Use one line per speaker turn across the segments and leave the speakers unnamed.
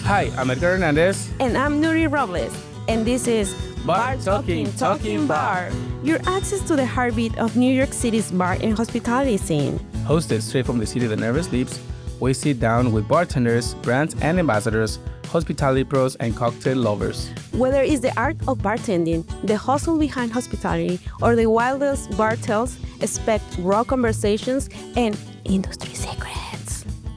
Hi, I'm Edgar Hernandez.
And I'm Nuri Robles. And this is
Bar Talking
Bar, your access to the heartbeat of New York City's bar and hospitality scene.
Hosted straight from the city that never sleeps, we sit down with bartenders, brands and ambassadors, hospitality pros, and cocktail lovers.
Whether it's the art of bartending, the hustle behind hospitality, or the wildest bar tales, expect raw conversations and industry secrets.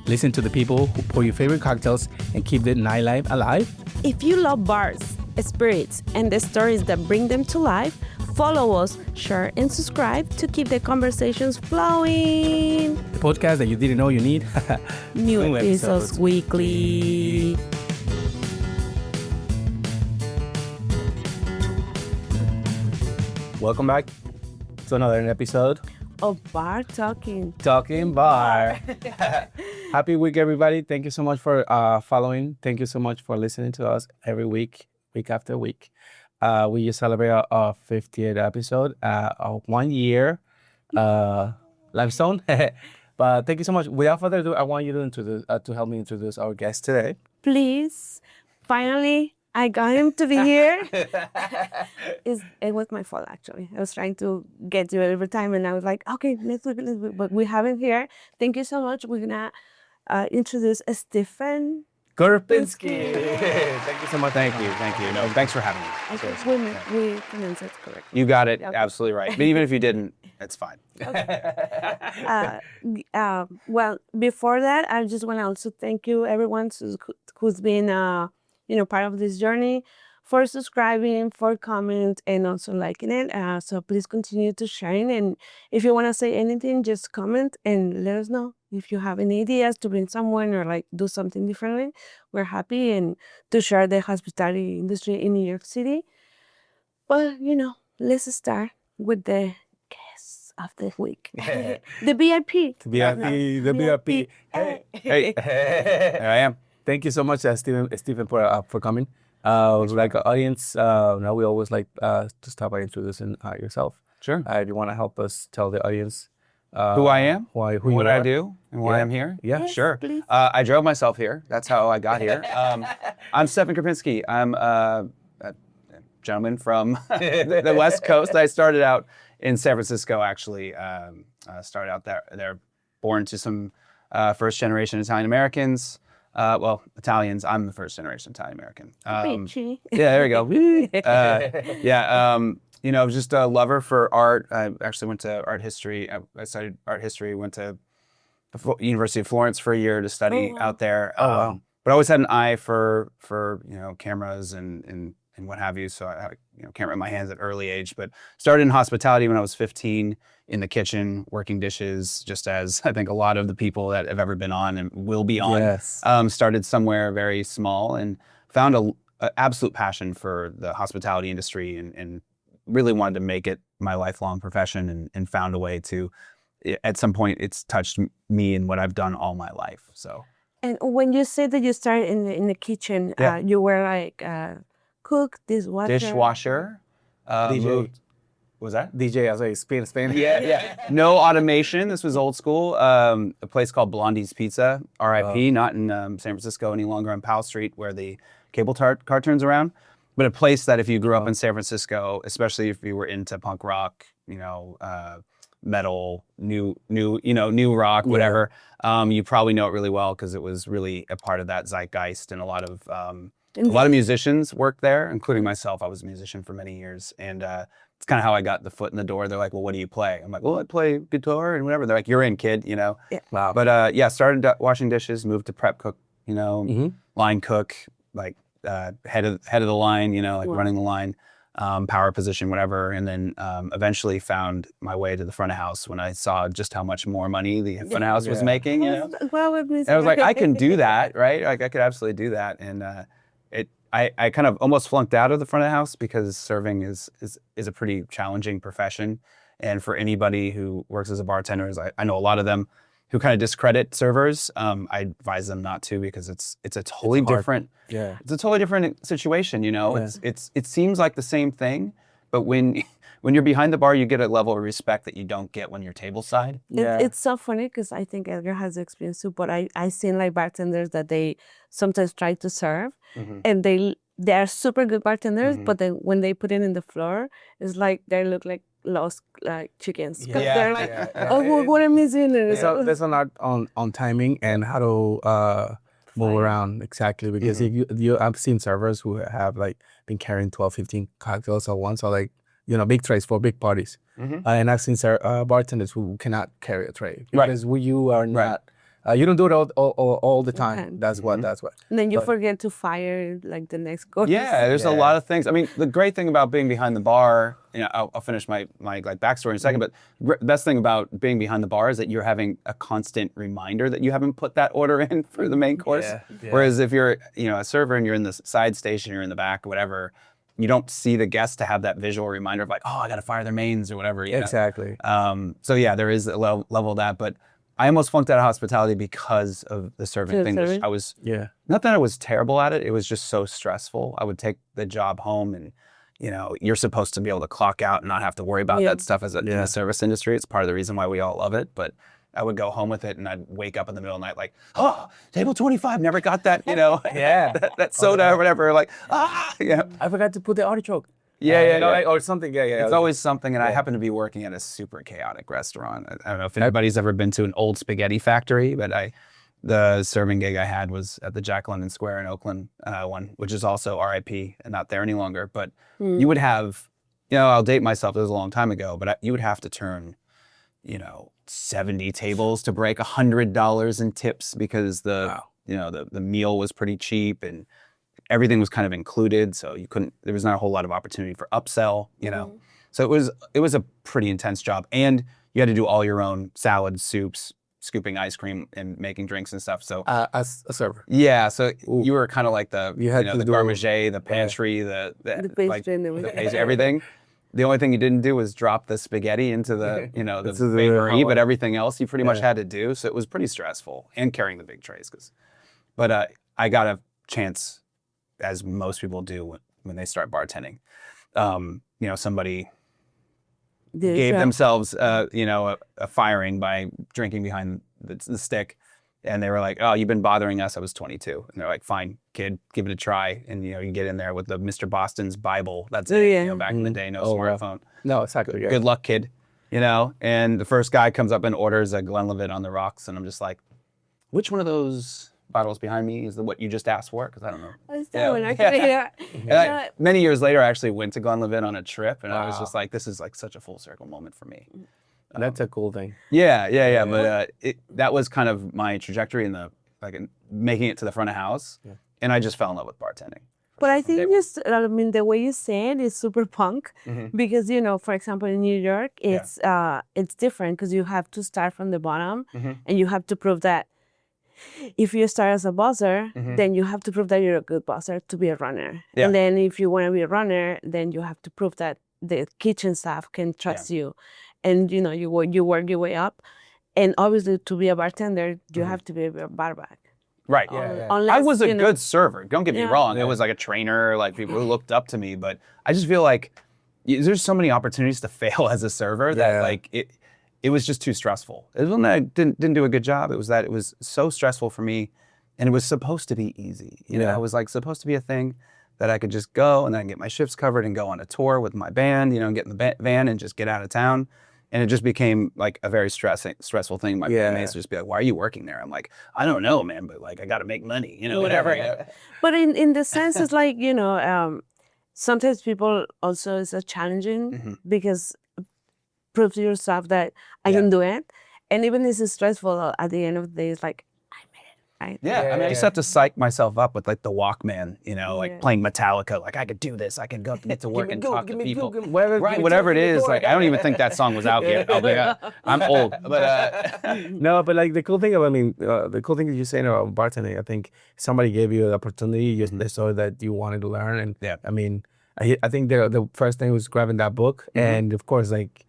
Listen to the people who pour your favorite cocktails and keep the nightlife alive.
If you love bars, spirits, and the stories that bring them to life, follow us, share, and subscribe to keep the conversations flowing.
The podcast that you didn't know you need.
New episodes weekly.
Welcome back to another episode
Of Bar Talking.
Talking Bar. Happy week, everybody. Thank you so much for following. Thank you so much for listening to us every week, week after week. We just celebrate our 50th episode, of 1 year limestone. But thank you so much. Without further ado, I want you to introduce, to help me introduce our guest today.
Please, finally, I got him to be here. It was my fault, actually. I was trying to get you every time, and I was like, okay, let's do it. But we have him here. Thank you so much. We're going to introduce Stephen
Kurpinsky. Thank you so much.
Thank you. No, thanks for having me.
I think we pronounced it correctly.
You got it.
Okay.
Absolutely right. But even if you didn't, it's fine.
Well, before that, I just want to also thank you, everyone who's been, part of this journey, for subscribing, for comment, and also liking it. So please continue to sharing. And if you want to say anything, just comment and let us know. If you have any ideas to bring someone or do something differently, we're happy and to share the hospitality industry in New York City. But, let's start with the guests of the week. The VIP.
The VIP.
Hey, there I am.
Thank you so much, Stephen, for coming. Like audience, now we always like to start by introducing yourself.
Sure.
If you want to help us tell the audience
Who I am,
who
what
you
I
are.
do, and why I'm here.
Yeah.
Yes,
Sure.
please.
I drove myself here. That's how I got here. I'm Stephen Kurpinsky. I'm a gentleman from the West Coast. I started out in San Francisco, actually. Started out there. Born to some first-generation Italian-Americans. Italians. I'm the first-generation Italian-American.
Richie.
Yeah, there we go. Just a lover for art. I actually went to art history. I studied art history, went to the University of Florence for a year to study out there.
Oh, wow.
But I always had an eye for cameras and what have you. So I had a camera in my hands at an early age. But started in hospitality when I was 15 in the kitchen, working dishes, just as I think a lot of the people that have ever been on and will be on.
Yes.
Started somewhere very small and found a absolute passion for the hospitality industry and really wanted to make it my lifelong profession and found a way to, at some point, it's touched me in what I've done all my life. So.
And when you said that you started in the kitchen,
Yeah.
you were like cook, dishwasher.
Dishwasher.
DJ.
Moved. Was that?
DJ, I was like, Spain.
Yeah. No automation. This was old school. A place called Blondie's Pizza, R.I.P. Not in San Francisco any longer on Powell Street where the cable car turns around. But a place that if you grew up in San Francisco, especially if you were into punk rock, metal, new rock, whatever, you probably know it really well because it was really a part of that zeitgeist, and a lot of musicians worked there, including myself. I was a musician for many years, and it's kind of how I got the foot in the door. They're like, "Well, what do you play?" I'm like, "Well, I play guitar and whatever." They're like, "You're in, kid,"
Yeah.
Wow.
But started washing dishes, moved to prep cook, line cook, like head of the line, running the line, power position, whatever. And then eventually found my way to the front of house when I saw just how much more money the front of house was making. And I was like, I can do that, right? Like I could absolutely do that. And I kind of almost flunked out of the front of the house because serving is a pretty challenging profession. And for anybody who works as a bartender, I know a lot of them who kind of discredit servers. I advise them not to because it's a totally different.
Yeah.
It's a totally different situation.
Yeah.
It seems like the same thing, but when when you're behind the bar, you get a level of respect that you don't get when you're tableside.
It's so funny because I think Edgar has experience too, but I seen like bartenders that they sometimes try to serve, and they are super good bartenders, but then when they put it in the floor, it's like they look like lost like chickens. 'Cause they're like, oh, what am I missing?
So there's an art on timing and how to move around exactly, because if you I've seen servers who have like been carrying 12, 15 cocktails at once, or like, you know, big trays for big parties. And I've seen bartenders who cannot carry a tray because you are not. You don't do it all the time. That's what.
And then you forget to fire like the next course.
Yeah, there's a lot of things. I mean, the great thing about being behind the bar, you know, I'll finish my like backstory in a second, but the best thing about being behind the bar is that you're having a constant reminder that you haven't put that order in for the main course. Whereas if you're, you know, a server and you're in the side station, you're in the back or whatever, you don't see the guests to have that visual reminder of like, oh, I got to fire their mains or whatever. You know?
Exactly.
So yeah, there is a level of that, but I almost flunked out of hospitality because of the serving thing. I was not that I was terrible at it. It was just so stressful. I would take the job home, and you know, you're supposed to be able to clock out and not have to worry about that stuff as in the service industry. It's part of the reason why we all love it. But I would go home with it, and I'd wake up in the middle of the night like, oh, table 25, never got that, you know, that soda or whatever. Like,
I forgot to put the artichoke. Or something.
It's always something, and I happen to be working at a super chaotic restaurant. I don't know if anybody's ever been to an old spaghetti factory, but the serving gig I had was at the Jack London Square in Oakland one, which is also RIP and not there any longer. But you would have, you know, I'll date myself, it was a long time ago, but you would have to turn, you know, 70 tables to break $100 in tips because you know, the meal was pretty cheap and everything was kind of included, so there was not a whole lot of opportunity for upsell, you know. So it was a pretty intense job, and you had to do all your own salads, soups, scooping ice cream, and making drinks and stuff. So
as a server.
Yeah, so you were kind of like the garmager, the pantry, the pastry, everything. The only thing you didn't do was drop the spaghetti into the the bakery, but everything else you pretty much had to do. So it was pretty stressful, and carrying the big trays. But I got a chance, as most people do when they start bartending. You know, somebody gave themselves, a firing by drinking behind the stick. And they were like, oh, you've been bothering us. I was 22. And they're like, fine, kid, give it a try. And, you know, you get in there with the Mr. Boston's Bible. That's it. You know, back in the day, no smartphone.
No, exactly.
Good luck, kid. You know, and the first guy comes up and orders a Glenlivet on the rocks. And I'm just like, which one of those bottles behind me is what you just asked for? Because I don't know. Many years later, I actually went to Glenlivet on a trip, and I was just like, this is like such a full circle moment for me.
That's a cool thing.
Yeah. But that was kind of my trajectory in making it to the front of house, and I just fell in love with bartending.
But I think the way you say it is super punk, because, you know, for example, in New York, it's different because you have to start from the bottom, and you have to prove that if you start as a buzzer, then you have to prove that you're a good buzzer to be a runner. Yeah. And then if you want to be a runner, then you have to prove that the kitchen staff can trust you. And, you know, you work your way up. And obviously, to be a bartender, you have to be a barback.
Right. Unless, I was a good server. Don't get me wrong. It was like a trainer, like people who looked up to me. But I just feel like there's so many opportunities to fail as a server that like it was just too stressful. It wasn't that I didn't do a good job. It was that it was so stressful for me, and it was supposed to be easy. You know, it was like supposed to be a thing that I could just go and then get my shifts covered and go on a tour with my band, you know, and get in the van and just get out of town. And it just became like a very stressful thing. My mates would just be like, why are you working there? I'm like, I don't know, man, but like I got to make money, you know, whatever.
But in the sense, it's like, you know, sometimes people also is challenging because prove to yourself that I can do it. And even if it's stressful, at the end of the day, it's like, I made it, right?
Yeah, I mean, I used to have to psych myself up with like the Walkman, you know, like playing Metallica, like I could do this, I can go get to work and talk to people. Whatever it is, like I don't even think that song was out yet. I'm old, but
no, but like the cool thing about the cool thing that you're saying about bartending, I think somebody gave you the opportunity, they saw that you wanted to learn, and I mean, I think the first thing was grabbing that book, and of course, like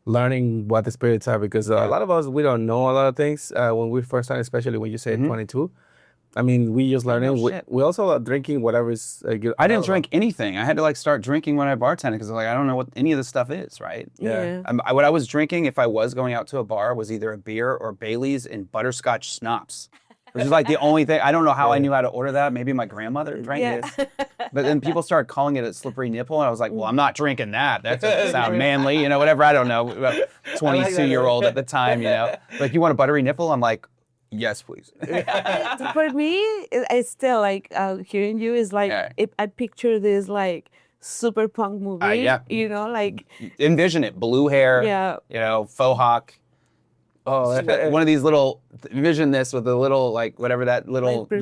learning what the spirits are, because a lot of us, we don't know a lot of things when we first started, especially when you say 22. I mean, we just learning.
no shit.
We also are drinking whatever is good.
I didn't drink anything. I had to like start drinking when I bartended because like I don't know what any of this stuff is, right?
Yeah.
What I was drinking, if I was going out to a bar, was either a beer or Bailey's and butterscotch schnapps, which is like the only thing. I don't know how I knew how to order that. Maybe my grandmother drank it. But then people started calling it a slippery nipple, and I was like, well, I'm not drinking that. That doesn't sound manly, whatever. I don't know. 22-year-old at the time, Like, you want a buttery nipple? I'm like, yes, please.
For me, it's still like hearing you is like I picture this like super punk movie. Like
envision it, blue hair. Faux hawk.
Oh,
one of these little. Envision this with a little like whatever that little.
the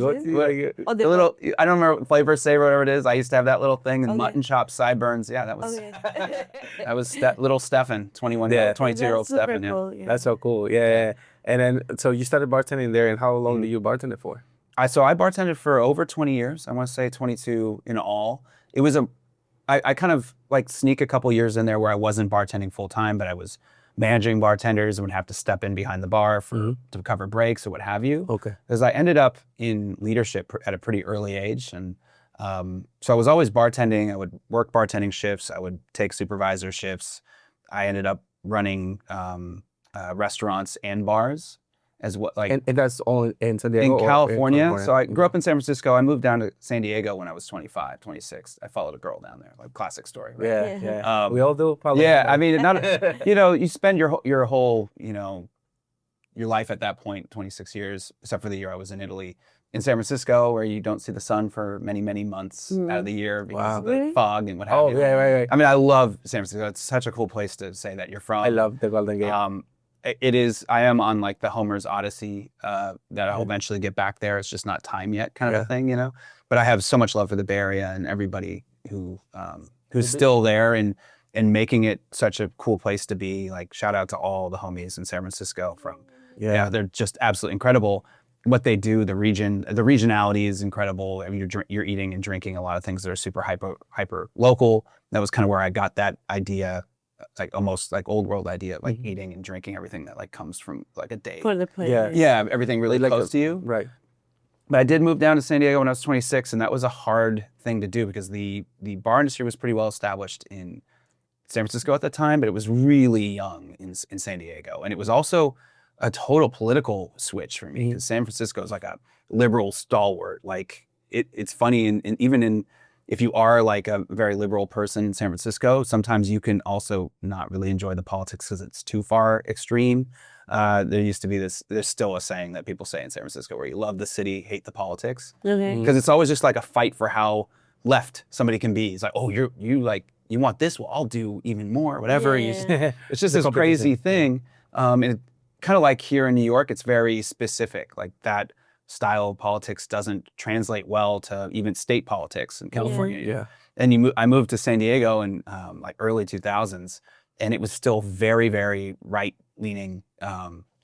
little. I don't remember flavor saver, whatever it is. I used to have that little thing and mutton chops, sideburns. Yeah, that was. That was little Stefan, 22-year-old Stefan.
Cool,
That's so cool. Yeah. And then, so you started bartending there, and how long did you bartend it for?
I bartended for over 20 years. I want to say 22 in all. It was I kind of like sneak a couple years in there where I wasn't bartending full time, but I was managing bartenders and would have to step in behind the bar to cover breaks or what have you.
Okay.
Because I ended up in leadership at a pretty early age. And so I was always bartending. I would work bartending shifts. I would take supervisor shifts. I ended up running restaurants and bars as well. Like,
and that's all in San Diego?
In California. So I grew up in San Francisco. I moved down to San Diego when I was 25, 26. I followed a girl down there, like classic story. Right?
Yeah. We all do. Probably.
Yeah, I mean, you spend your whole, your life at that point, 26 years, except for the year I was in Italy, in San Francisco, where you don't see the sun for many, many months out of the year because of the fog and what have you.
Right.
I mean, I love San Francisco. It's such a cool place to say that you're from.
I love the Golden Gate.
It is. I am on like the Homer's Odyssey that I'll eventually get back there. It's just not time yet, kind of a thing, But I have so much love for the Bay Area and everybody who's still there and making it such a cool place to be. Like, shout out to all the homies in San Francisco they're just absolutely incredible. What they do, the regionality is incredible. I mean, you're eating and drinking a lot of things that are super hyper local. That was kind of where I got that idea. Like almost like old world idea of like eating and drinking everything that like comes from like a day.
For the place.
Yeah, everything really close to you.
Right.
But I did move down to San Diego when I was 26, and that was a hard thing to do because the bar industry was pretty well established in San Francisco at the time, but it was really young in San Diego. And it was also a total political switch for me because San Francisco is like a liberal stalwart. Like it's funny, and even if you are like a very liberal person in San Francisco, sometimes you can also not really enjoy the politics because it's too far extreme. There used to be there's still a saying that people say in San Francisco where you love the city, hate the politics.
Okay.
Because it's always just like a fight for how left somebody can be. It's like, oh, you want this? Well, I'll do even more, whatever.
Yeah.
It's just this crazy thing. And kind of like here in New York, it's very specific. Like that style of politics doesn't translate well to even state politics in California.
Yeah.
And I moved to San Diego in like early 2000s, and it was still very, very right-leaning.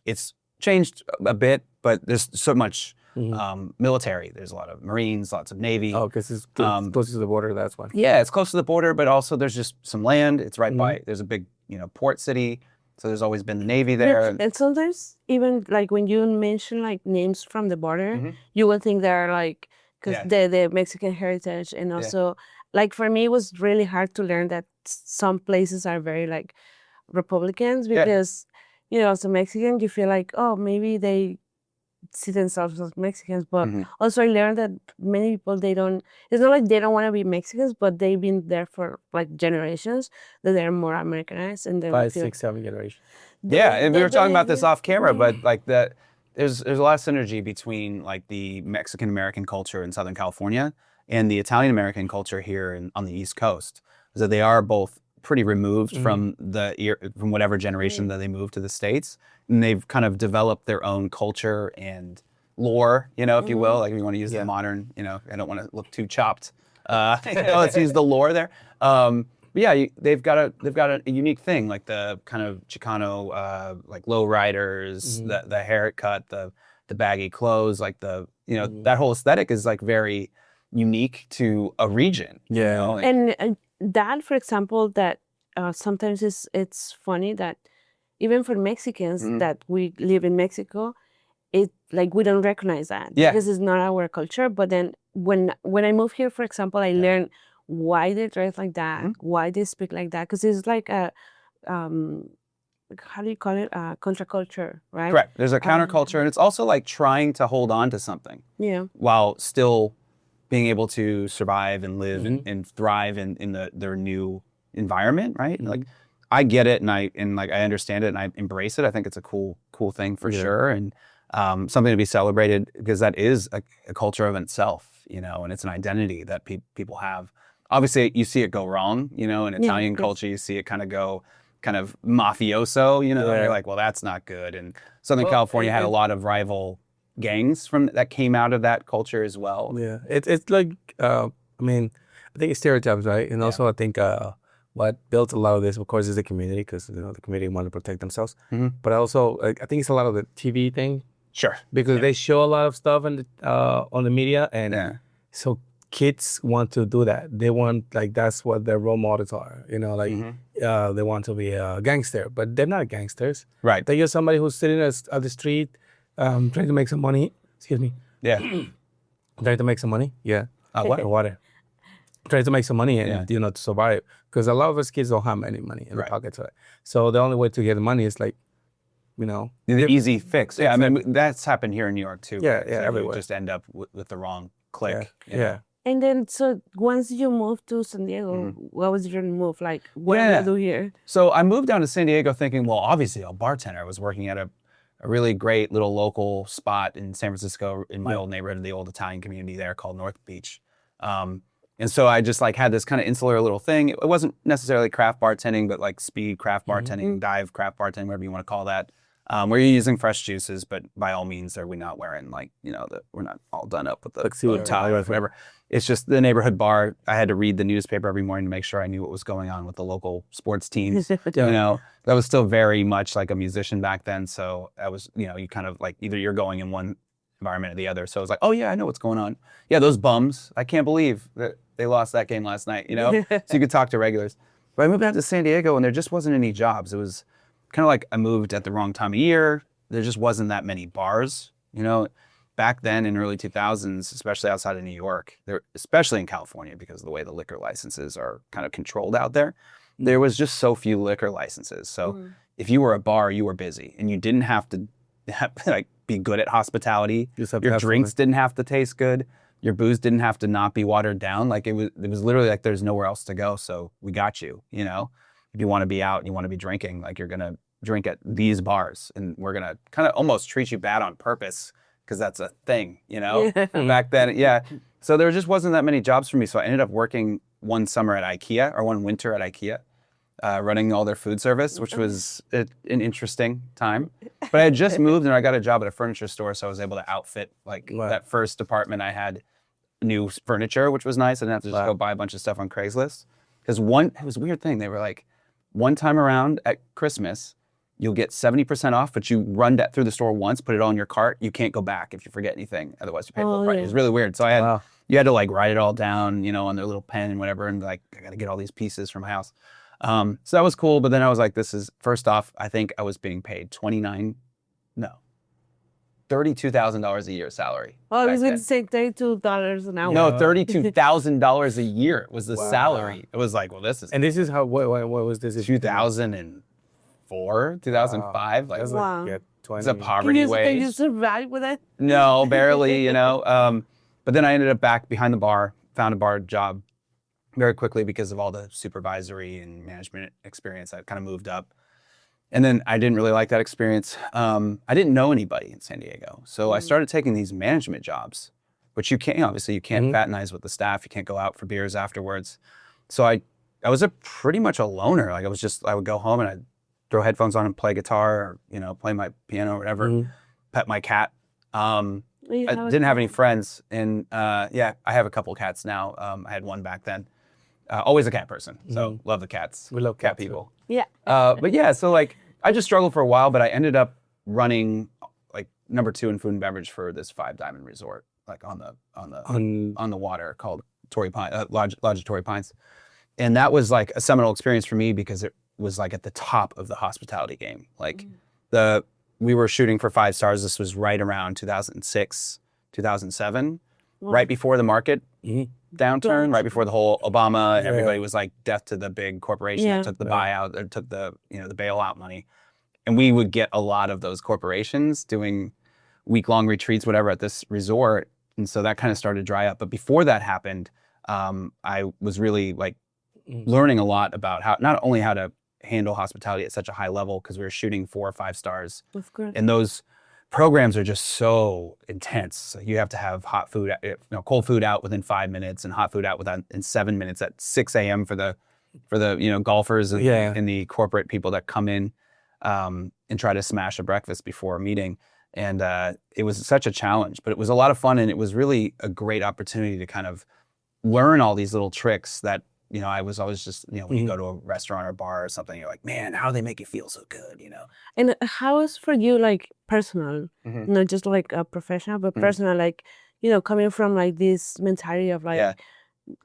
It's changed a bit, but there's so much military. There's a lot of Marines, lots of Navy.
Oh, because it's close to the border, that's why.
Yeah, it's close to the border, but also there's just some land. It's right by, there's a big, port city. So there's always been the Navy there.
And sometimes even like when you mention like names from the border, you will think they're like, because the Mexican heritage. And also like for me, it was really hard to learn that some places are very like Republicans because, as a Mexican, you feel like, oh, maybe they see themselves as Mexicans. But also I learned that many people, it's not like they don't want to be Mexicans, but they've been there for like generations, that they're more Americanized. And
5, 6, 7 generations.
Yeah, and we were talking about this off camera, but like there's a lot of synergy between like the Mexican American culture in Southern California and the Italian American culture here on the East Coast. So they are both pretty removed from whatever generation that they moved to the States. And they've kind of developed their own culture and lore, if you will, like if you want to use the modern, I don't want to look too chopped. Let's use the lore there. They've got a unique thing, like the kind of Chicano, like low riders, the haircut, the baggy clothes, like that whole aesthetic is like very unique to a region.
Yeah.
And that, for example, that sometimes it's funny that even for Mexicans that we live in Mexico, it like we don't recognize that because it's not our culture. But then when I moved here, for example, I learned why they dress like that, why they speak like that, because it's like a how do you call it? Contraculture, right?
Correct. There's a counterculture, and it's also like trying to hold on to something, while still being able to survive and live and thrive in their new environment, right? Like, I get it, and I understand it, and I embrace it. I think it's a cool thing for sure, and something to be celebrated, because that is a culture of itself, you know, and it's an identity that people have. Obviously, you see it go wrong, you know, in Italian culture, you see it kind of mafioso, you know, you're like, well, that's not good. And Southern California had a lot of rival gangs that came out of that culture as well.
Yeah, it's like, I mean, I think it's stereotypes, right? And also I think what built a lot of this, of course, is the community, because, you know, the community want to protect themselves. But also, I think it's a lot of the TV thing.
Sure.
Because they show a lot of stuff on the media, and so kids want to do that. They want, like, that's what their role models are, you know, like they want to be a gangster, but they're not gangsters.
Right.
They're just somebody who's sitting at the street trying to make some money. Excuse me.
Yeah.
Trying to make some money. Yeah.
Water.
Trying to make some money and, you know, to survive. Because a lot of us kids don't have any money in their pockets. So the only way to get the money is, like, you know,
the easy fix. Yeah, I mean, that's happened here in New York too.
Yeah, everywhere.
You just end up with the wrong click.
Yeah.
And then, so once you moved to San Diego, what was your move like? What did you do here?
So I moved down to San Diego thinking, well, obviously I'll bartender. I was working at a really great little local spot in San Francisco in my old neighborhood, the old Italian community there called North Beach. And so I just like had this kind of insular little thing. It wasn't necessarily craft bartending, but like speed craft bartending, dive craft bartending, whatever you want to call that. Where you're using fresh juices, but by all means, we're not wearing, like, you know, we're not all done up with the tie or whatever. It's just the neighborhood bar. I had to read the newspaper every morning to make sure I knew what was going on with the local sports teams. You know, that was still very much like a musician back then. So I was, you know, you kind of like either you're going in one environment or the other. So I was like, oh yeah, I know what's going on. Yeah, those bums. I can't believe that they lost that game last night, you know? So you could talk to regulars. But I moved out to San Diego and there just wasn't any jobs. It was kind of like I moved at the wrong time of year. There just wasn't that many bars, you know? Back then in early 2000s, especially outside of New York, especially in California, because of the way the liquor licenses are kind of controlled out there was just so few liquor licenses. So if you were a bar, you were busy and you didn't have to like be good at hospitality. Your drinks didn't have to taste good. Your booze didn't have to not be watered down. Like it was literally like there's nowhere else to go. So we got you, you know? If you want to be out and you want to be drinking, like you're going to drink at these bars and we're going to kind of almost treat you bad on purpose because that's a thing, you know? Back then, yeah. So there just wasn't that many jobs for me. So I ended up working one summer at IKEA or one winter at IKEA, running all their food service, which was an interesting time. But I had just moved and I got a job at a furniture store. So I was able to outfit like that first apartment. I had new furniture, which was nice. I didn't have to just go buy a bunch of stuff on Craigslist. Because it was a weird thing. They were like, one time around at Christmas, you'll get 70% off, but you run that through the store once, put it all in your cart. You can't go back if you forget anything. Otherwise, you pay full price. It was really weird. So you had to like write it all down, you know, on their little pen and whatever. And like, I got to get all these pieces from my house. So that was cool. But then I was like, first off, I think I was being paid $32,000 a year salary.
Oh, I was going to say $32 an hour.
No, $32,000 a year was the salary. It was like, well, this is...
And this is how, what was this?
2004, 2005. Like,
wow.
It's a poverty wage.
Can you survive with it?
No, barely, you know. But then I ended up back behind the bar, found a bar job very quickly because of all the supervisory and management experience. I kind of moved up. And then I didn't really like that experience. I didn't know anybody in San Diego. So I started taking these management jobs, which you can't fraternize with the staff. You can't go out for beers afterwards. So I was pretty much a loner. Like I would go home and I'd throw headphones on and play guitar or, you know, play my piano or whatever, pet my cat. I didn't have any friends. And I have a couple cats now. I had one back then. Always a cat person. So love the cats.
We love
cat people.
Yeah.
But yeah, so like I just struggled for a while, but I ended up running like number 2 in food and beverage for this 5 diamond resort, like on the water called Lodge Torrey Pines. And that was like a seminal experience for me because it was like at the top of the hospitality game. Like the we were shooting for 5 stars. This was right around 2006, 2007, right before the market downturn, right before the whole Obama, everybody was like, death to the big corporation that took the buyout, that took the, the bailout money. And we would get a lot of those corporations doing week-long retreats, whatever, at this resort. And so that kind of started to dry up. But before that happened, I was really like learning a lot about how, not only how to handle hospitality at such a high level, because we were shooting 4 or 5 stars.
Of course.
And those programs are just so intense. So you have to have hot food, cold food out within 5 minutes and hot food out in 7 minutes at 6 a.m. for the golfers and the corporate people that come in and try to smash a breakfast before a meeting. And it was such a challenge, but it was a lot of fun. And it was really a great opportunity to kind of learn all these little tricks that, I was always just, when you go to a restaurant or bar or something, you're like, man, how do they make you feel so good,
And how is for you, like, personal, not just like a professional, but personal, like, coming from like this mentality of like,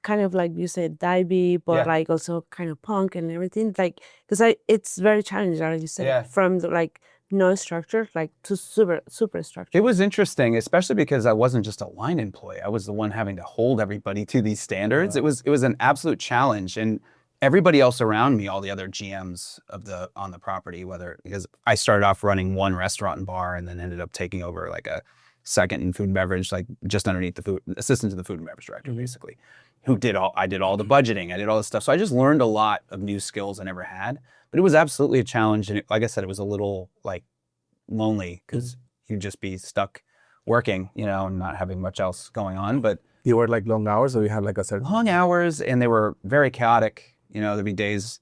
kind of like you said, divey, but like also kind of punk and everything, like, because it's very challenging, as you said, from the, like, no structure, like, to super structure.
It was interesting, especially because I wasn't just a line employee. I was the one having to hold everybody to these standards. It was an absolute challenge, and everybody else around me, all the other GMs on the property, because I started off running one restaurant and bar, and then ended up taking over like a second in food and beverage, like just underneath the assistant to the food and beverage director, basically. I did all the budgeting, I did all this stuff. So I just learned a lot of new skills I never had. But it was absolutely a challenge. And like I said, it was a little like lonely because you'd just be stuck working, and not having much else going on. But
you worked like long hours, or you had like a certain
long hours, and they were very chaotic. There'd be days,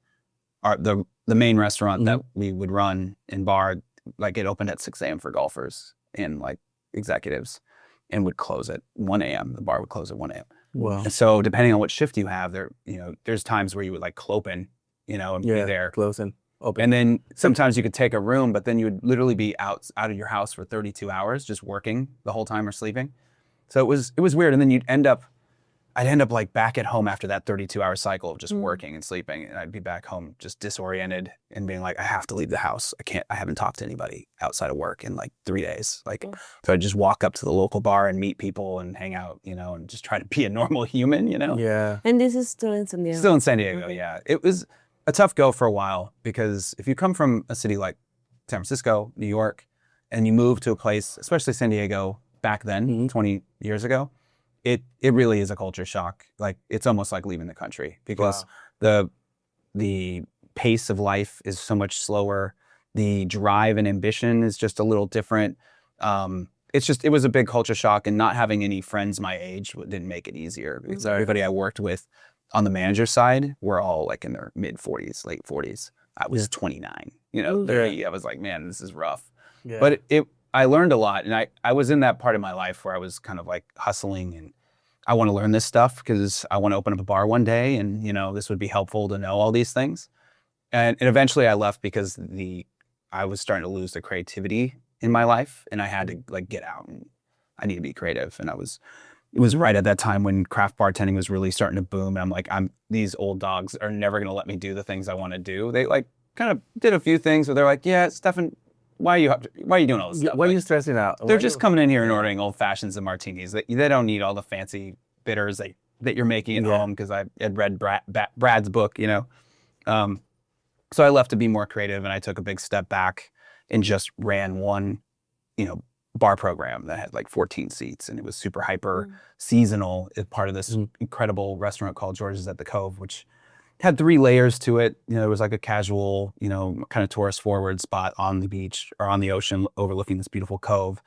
the main restaurant that we would run in bar, like it opened at 6 a.m. for golfers and like executives, and would close at 1 a.m. The bar would close at 1 a.m.
Wow.
And so depending on what shift you have, there's times where you would like clopen, and be there.
Close and open.
And then sometimes you could take a room, but then you would literally be out of your house for 32 hours, just working the whole time or sleeping. So it was weird. And then I'd end up like back at home after that 32-hour cycle of just working and sleeping. And I'd be back home just disoriented and being like, I have to leave the house. I haven't talked to anybody outside of work in like 3 days. So I'd just walk up to the local bar and meet people and hang out, and just try to be a normal human,
Yeah.
And this is still in San Diego.
Still in San Diego, yeah. It was a tough go for a while, because if you come from a city like San Francisco, New York, and you move to a place, especially San Diego back then, 20 years ago, it really is a culture shock. Like, it's almost like leaving the country, because the pace of life is so much slower. The drive and ambition is just a little different. It was a big culture shock, and not having any friends my age didn't make it easier, because everybody I worked with on the manager side were all like in their mid 40s, late 40s. I was 29, 30. I was like, man, this is rough. Yeah. But I learned a lot, and I was in that part of my life where I was kind of like hustling, and I want to learn this stuff because I want to open up a bar one day, and this would be helpful to know all these things. And eventually I left because I was starting to lose the creativity in my life, and I had to like get out, and I need to be creative. And it was right at that time when craft bartending was really starting to boom. And I'm like, these old dogs are never going to let me do the things I want to do. They like kind of did a few things where they're like, yeah, Stephen, why are you doing all this stuff?
Why are you stressing out?
They're just coming in here and ordering old fashions and martinis. They don't need all the fancy bitters that you're making at home, because I had read Brad's book, So I left to be more creative, and I took a big step back and just ran one, bar program that had like 14 seats, and it was super hyper seasonal. It's part of this incredible restaurant called George's at the Cove, which had 3 layers to it. It was like a casual, kind of tourist forward spot on the beach or on the ocean overlooking this beautiful cove.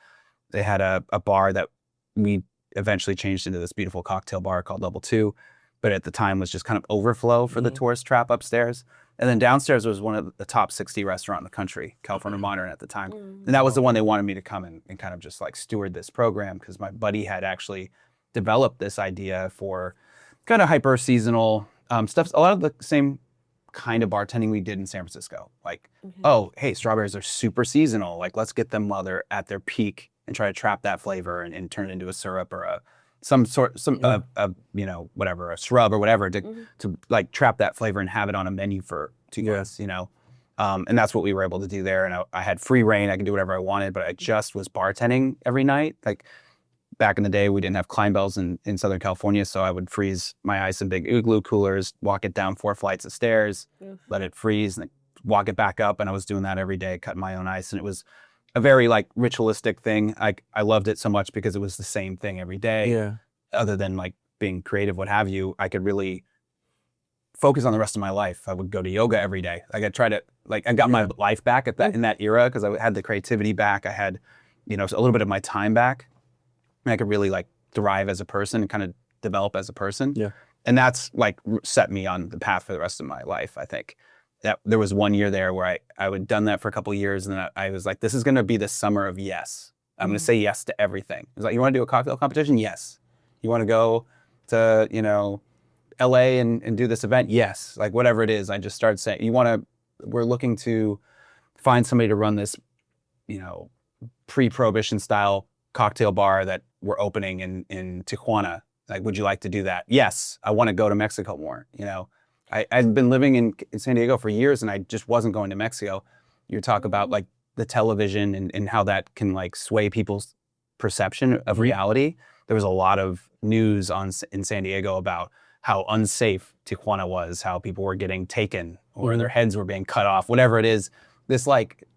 They had a bar that we eventually changed into this beautiful cocktail bar called Level 2, but at the time was just kind of overflow for the tourist trap upstairs. And then downstairs was one of the top 60 restaurant in the country, California Modern at the time. And that was the one they wanted me to come and kind of just like steward this program, because my buddy had actually developed this idea for kind of hyper seasonal stuff. A lot of the same kind of bartending we did in San Francisco. Like, oh, hey, strawberries are super seasonal. Like, let's get them while they're at their peak and try to trap that flavor and turn it into a syrup or a shrub or whatever to like trap that flavor and have it on a menu for 2 months, And that's what we were able to do there. And I had free reign. I could do whatever I wanted, but I just was bartending every night. Like back in the day, we didn't have Kleinbells in Southern California. So I would freeze my ice in big igloo coolers, walk it down 4 flights of stairs, let it freeze, and then walk it back up. And I was doing that every day, cutting my own ice. And it was a very like ritualistic thing. I loved it so much because it was the same thing every day.
Yeah.
Other than like being creative, what have you, I could really focus on the rest of my life. I would go to yoga every day. Like I tried to, like I got my life back at that in that era because I had the creativity back. I had, a little bit of my time back. And I could really like thrive as a person and kind of develop as a person.
Yeah.
And that's like set me on the path for the rest of my life, I think. That there was one year there where I would done that for a couple of years, and then I was like, this is going to be the summer of yes. I'm going to say yes to everything. It was like, you want to do a cocktail competition? Yes. You want to go to, LA and do this event? Yes. Like whatever it is, I just started saying, we're looking to find somebody to run this, pre-prohibition style cocktail bar that we're opening in Tijuana. Like, would you like to do that? Yes. I want to go to Mexico more, I'd been living in San Diego for years and I just wasn't going to Mexico. You talk about like the television and how that can like sway people's perception of reality. There was a lot of news in San Diego about how unsafe Tijuana was, how people were getting taken or their heads were being cut off, whatever it is. This like,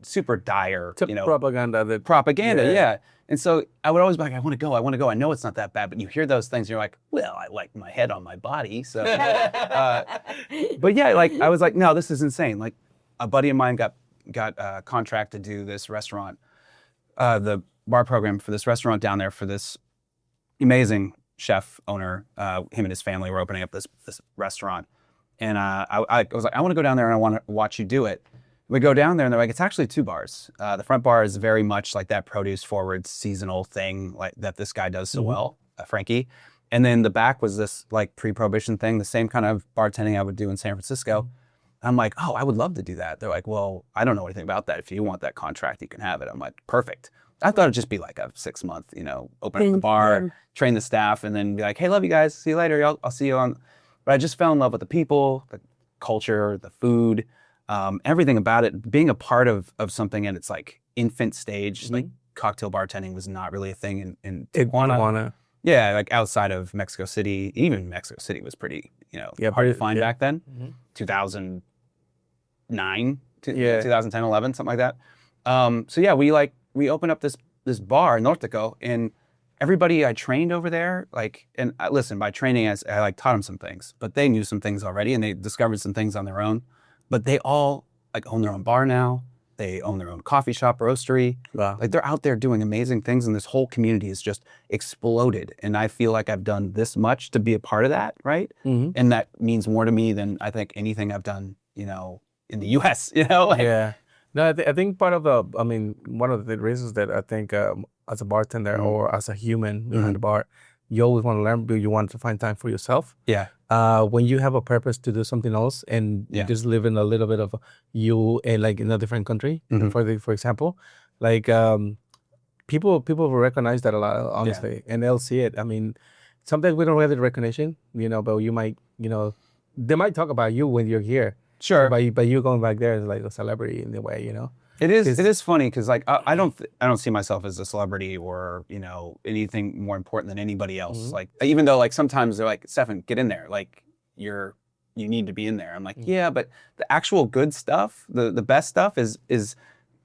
super dire, propaganda. Yeah. And so I would always be like, I want to go. I know it's not that bad, but you hear those things and you're like, well, I like my head on my body. So, but yeah, like I was like, no, this is insane. Like a buddy of mine got a contract to do this restaurant, the bar program for this restaurant down there for this amazing chef owner. Him and his family were opening up this restaurant. And I was like, I want to go down there and I want to watch you do it. We go down there and they're like, it's actually 2 bars. The front bar is very much like that produce forward seasonal thing like that this guy does so well, Frankie. And then the back was this like pre-prohibition thing, the same kind of bartending I would do in San Francisco. I'm like, oh, I would love to do that. They're like, well, I don't know anything about that. If you want that contract, you can have it. I'm like, perfect. I thought it'd just be like a 6-month, open up the bar, train the staff, and then be like, hey, love you guys. See you later. I'll see you on. But I just fell in love with the people, the culture, the food. Everything about it, being a part of something in its like infant stage, like cocktail bartending was not really a thing in Tijuana. Yeah, like outside of Mexico City, even Mexico City was pretty, hard to find back then. 2009, 2010, 11, something like that. So yeah, we opened up this bar, Nortico, and everybody I trained over there, listen, by training, I like taught them some things, but they knew some things already and they discovered some things on their own. But they all like own their own bar now. They own their own coffee shop, roastery. Wow. Like they're out there doing amazing things, and this whole community has just exploded. And I feel like I've done this much to be a part of that, right? And that means more to me than I think anything I've done, in the U.S.
Yeah. No, I think one of the reasons that I think as a bartender or as a human behind the bar, you always want to learn, but you want to find time for yourself.
Yeah.
When you have a purpose to do something else and you just live in a little bit of you like in a different country, for example, like people will recognize that a lot, honestly, and they'll see it. I mean, sometimes we don't get the recognition, but you might, they might talk about you when you're here.
Sure.
But you going back there is like a celebrity in a way,
It is funny because like I don't see myself as a celebrity or anything more important than anybody else. Like even though like sometimes they're like, Stephen, get in there, like you need to be in there. I'm like, yeah, but the actual good stuff, the best stuff is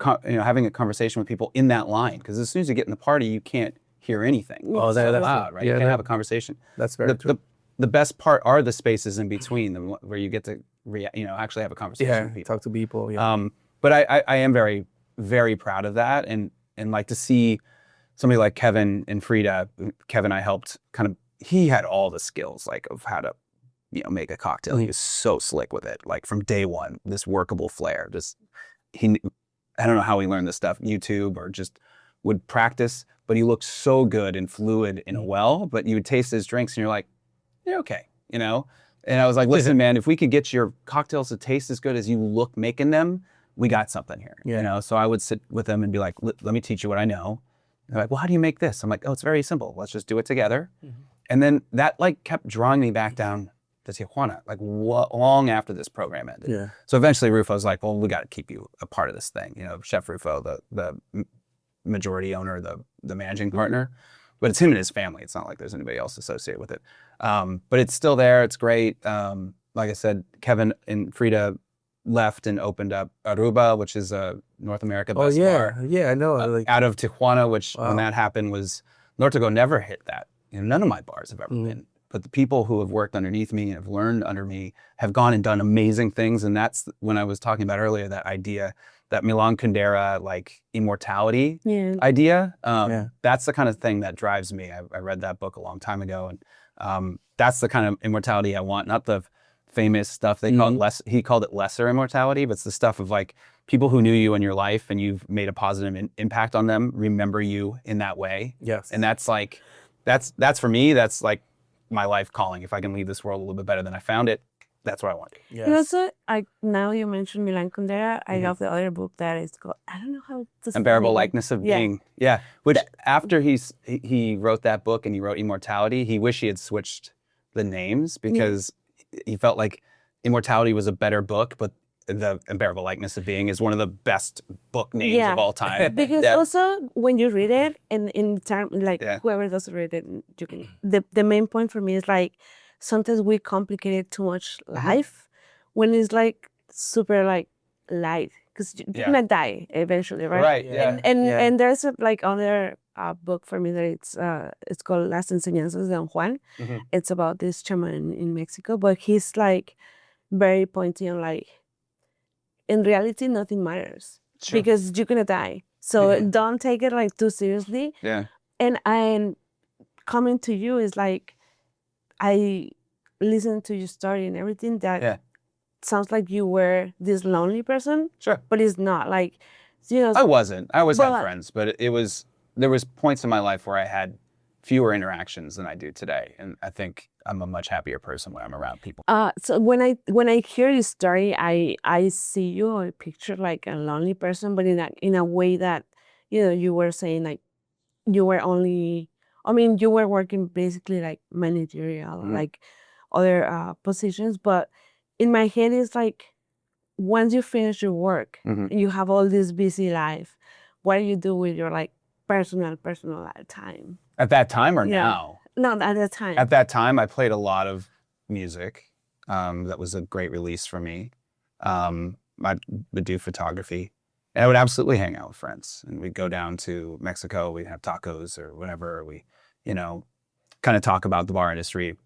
having a conversation with people in that line, because as soon as you get in the party, you can't hear anything.
Oh, that's
loud, right? You can't have a conversation.
That's very true.
The best part are the spaces in between where you get to actually have a conversation with people.
Talk to people. Yeah.
But I am very, very proud of that, and like to see somebody like Kevin and Frida. Kevin, I helped he had all the skills like of how to, make a cocktail. He was so slick with it, like from day one, this workable flair. I don't know how he learned this stuff, YouTube or just would practice, but he looked so good and fluid in a well, but you would taste his drinks and you're like, you're okay, And I was like, listen, man, if we could get your cocktails to taste as good as you look making them, we got something here.
Yeah.
So I would sit with them and be like, let me teach you what I know. And they're like, well, how do you make this? I'm like, oh, it's very simple. Let's just do it together. And then that like kept drawing me back down to Tijuana, like long after this program ended.
Yeah.
So eventually Rufo's like, well, we got to keep you a part of this thing. You know, Chef Rufo, the majority owner, the managing partner, but it's him and his family. It's not like there's anybody else associated with it. But it's still there. It's great. Like I said, Kevin and Frida left and opened up Aruba, which is a North America best bar.
Yeah, I know.
Out of Tijuana, which when that happened was, Nortego never hit that. You know, none of my bars have ever been. But the people who have worked underneath me and have learned under me have gone and done amazing things. And that's when I was talking about earlier, that idea, that Milan Kundera, like immortality idea. That's the kind of thing that drives me. I read that book a long time ago. And that's the kind of immortality I want, not the famous stuff. They call it he called it lesser immortality, but it's the stuff of like people who knew you in your life and you've made a positive impact on them, remember you in that way.
Yes.
And that's like, that's for me, that's like my life calling. If I can leave this world a little bit better than I found it, that's what I want to do.
Yes.
And also, now you mentioned Milan Kundera, I love the other book that is called, I don't know how to say
Unbearable
it.
Likeness of Being. Yeah. Which after he wrote that book and he wrote Immortality, he wished he had switched the names because he felt like Immortality was a better book, but the Unbearable Likeness of Being is one of the best book names of all time.
Because also when you read it, and in term like whoever doesn't read it, you can. The main point for me is like sometimes we complicate it too much life when it's like super like light because you're gonna die eventually, right?
Right. Yeah.
And there's a like other book for me that it's called Las Enseñanzas de Don Juan. It's about this shaman in Mexico, but he's like very pointy on like, in reality, nothing matters because you're gonna die. So don't take it like too seriously.
Yeah.
And coming to you is like, I listened to your story and everything that sounds like you were this lonely person.
Sure.
But it's not like, you know.
I wasn't. I always had friends, but there was points in my life where I had fewer interactions than I do today. And I think I'm a much happier person when I'm around people.
So when I hear your story, I see you, I picture like a lonely person, but in a way that, you know, you were saying like you were only, I mean, you were working basically like managerial, like other positions, but in my head it's like once you finish your work, you have all this busy life, what do you do with your like personal time?
At that time or now?
No, at that time.
At that time, I played a lot of music. That was a great release for me. I would do photography. And I would absolutely hang out with friends. And we'd go down to Mexico. We'd have tacos or whatever. We, you know, kind of talk about the bar industry.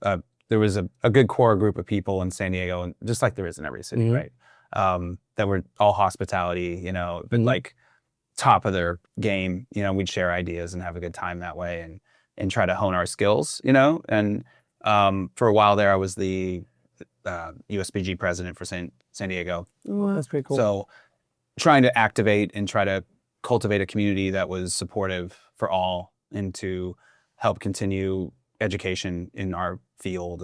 There was a good core group of people in San Diego, and just like there is in every city, right? That were all hospitality, you know, but like top of their game. You know, we'd share ideas and have a good time that way and try to hone our skills, you know? And for a while there, I was the USBG president for San Diego.
Wow.
That's pretty cool.
So trying to activate and try to cultivate a community that was supportive for all and to help continue education in our field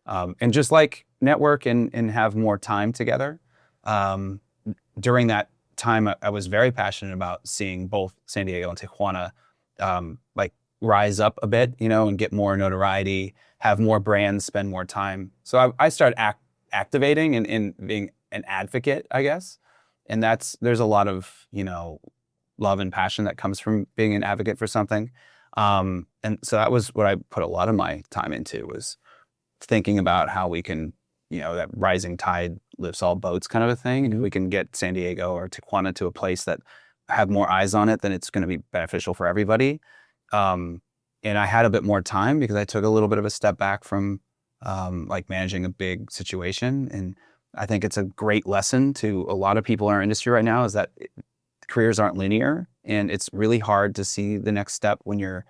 and just like network and have more time together. During that time, I was very passionate about seeing both San Diego and Tijuana like rise up a bit, you know, and get more notoriety, have more brands, spend more time. So I started activating and being an advocate, I guess. And there's a lot of, you know, love and passion that comes from being an advocate for something. And so that was what I put a lot of my time into, was thinking about how we can, you know, that rising tide lifts all boats kind of a thing. And if we can get San Diego or Tijuana to a place that have more eyes on it, then it's going to be beneficial for everybody. And I had a bit more time because I took a little bit of a step back from like managing a big situation. And I think it's a great lesson to a lot of people in our industry right now, is that careers aren't linear, and it's really hard to see the next step when you're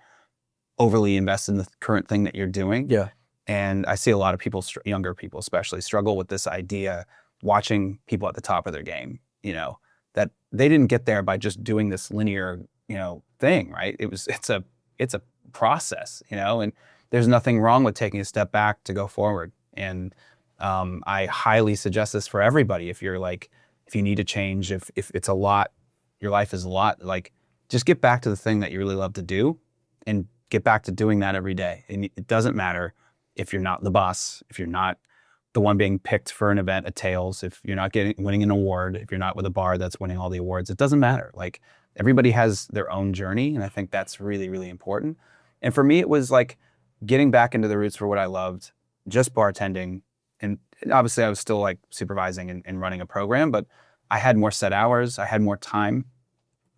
overly invested in the current thing that you're doing.
Yeah.
And I see a lot of people, younger people especially, struggle with this idea, watching people at the top of their game, you know, that they didn't get there by just doing this linear, you know, thing, right? It's a process, you know, and there's nothing wrong with taking a step back to go forward. And I highly suggest this for everybody. If you need to change, if it's a lot, your life is a lot, like just get back to the thing that you really love to do and get back to doing that every day. And it doesn't matter if you're not the boss, if you're not the one being picked for an event at Tails, if you're not winning an award, if you're not with a bar that's winning all the awards, it doesn't matter. Like everybody has their own journey, and I think that's really, really important. And for me, it was like getting back into the roots for what I loved, just bartending. And obviously I was still like supervising and running a program, but I had more set hours, I had more time.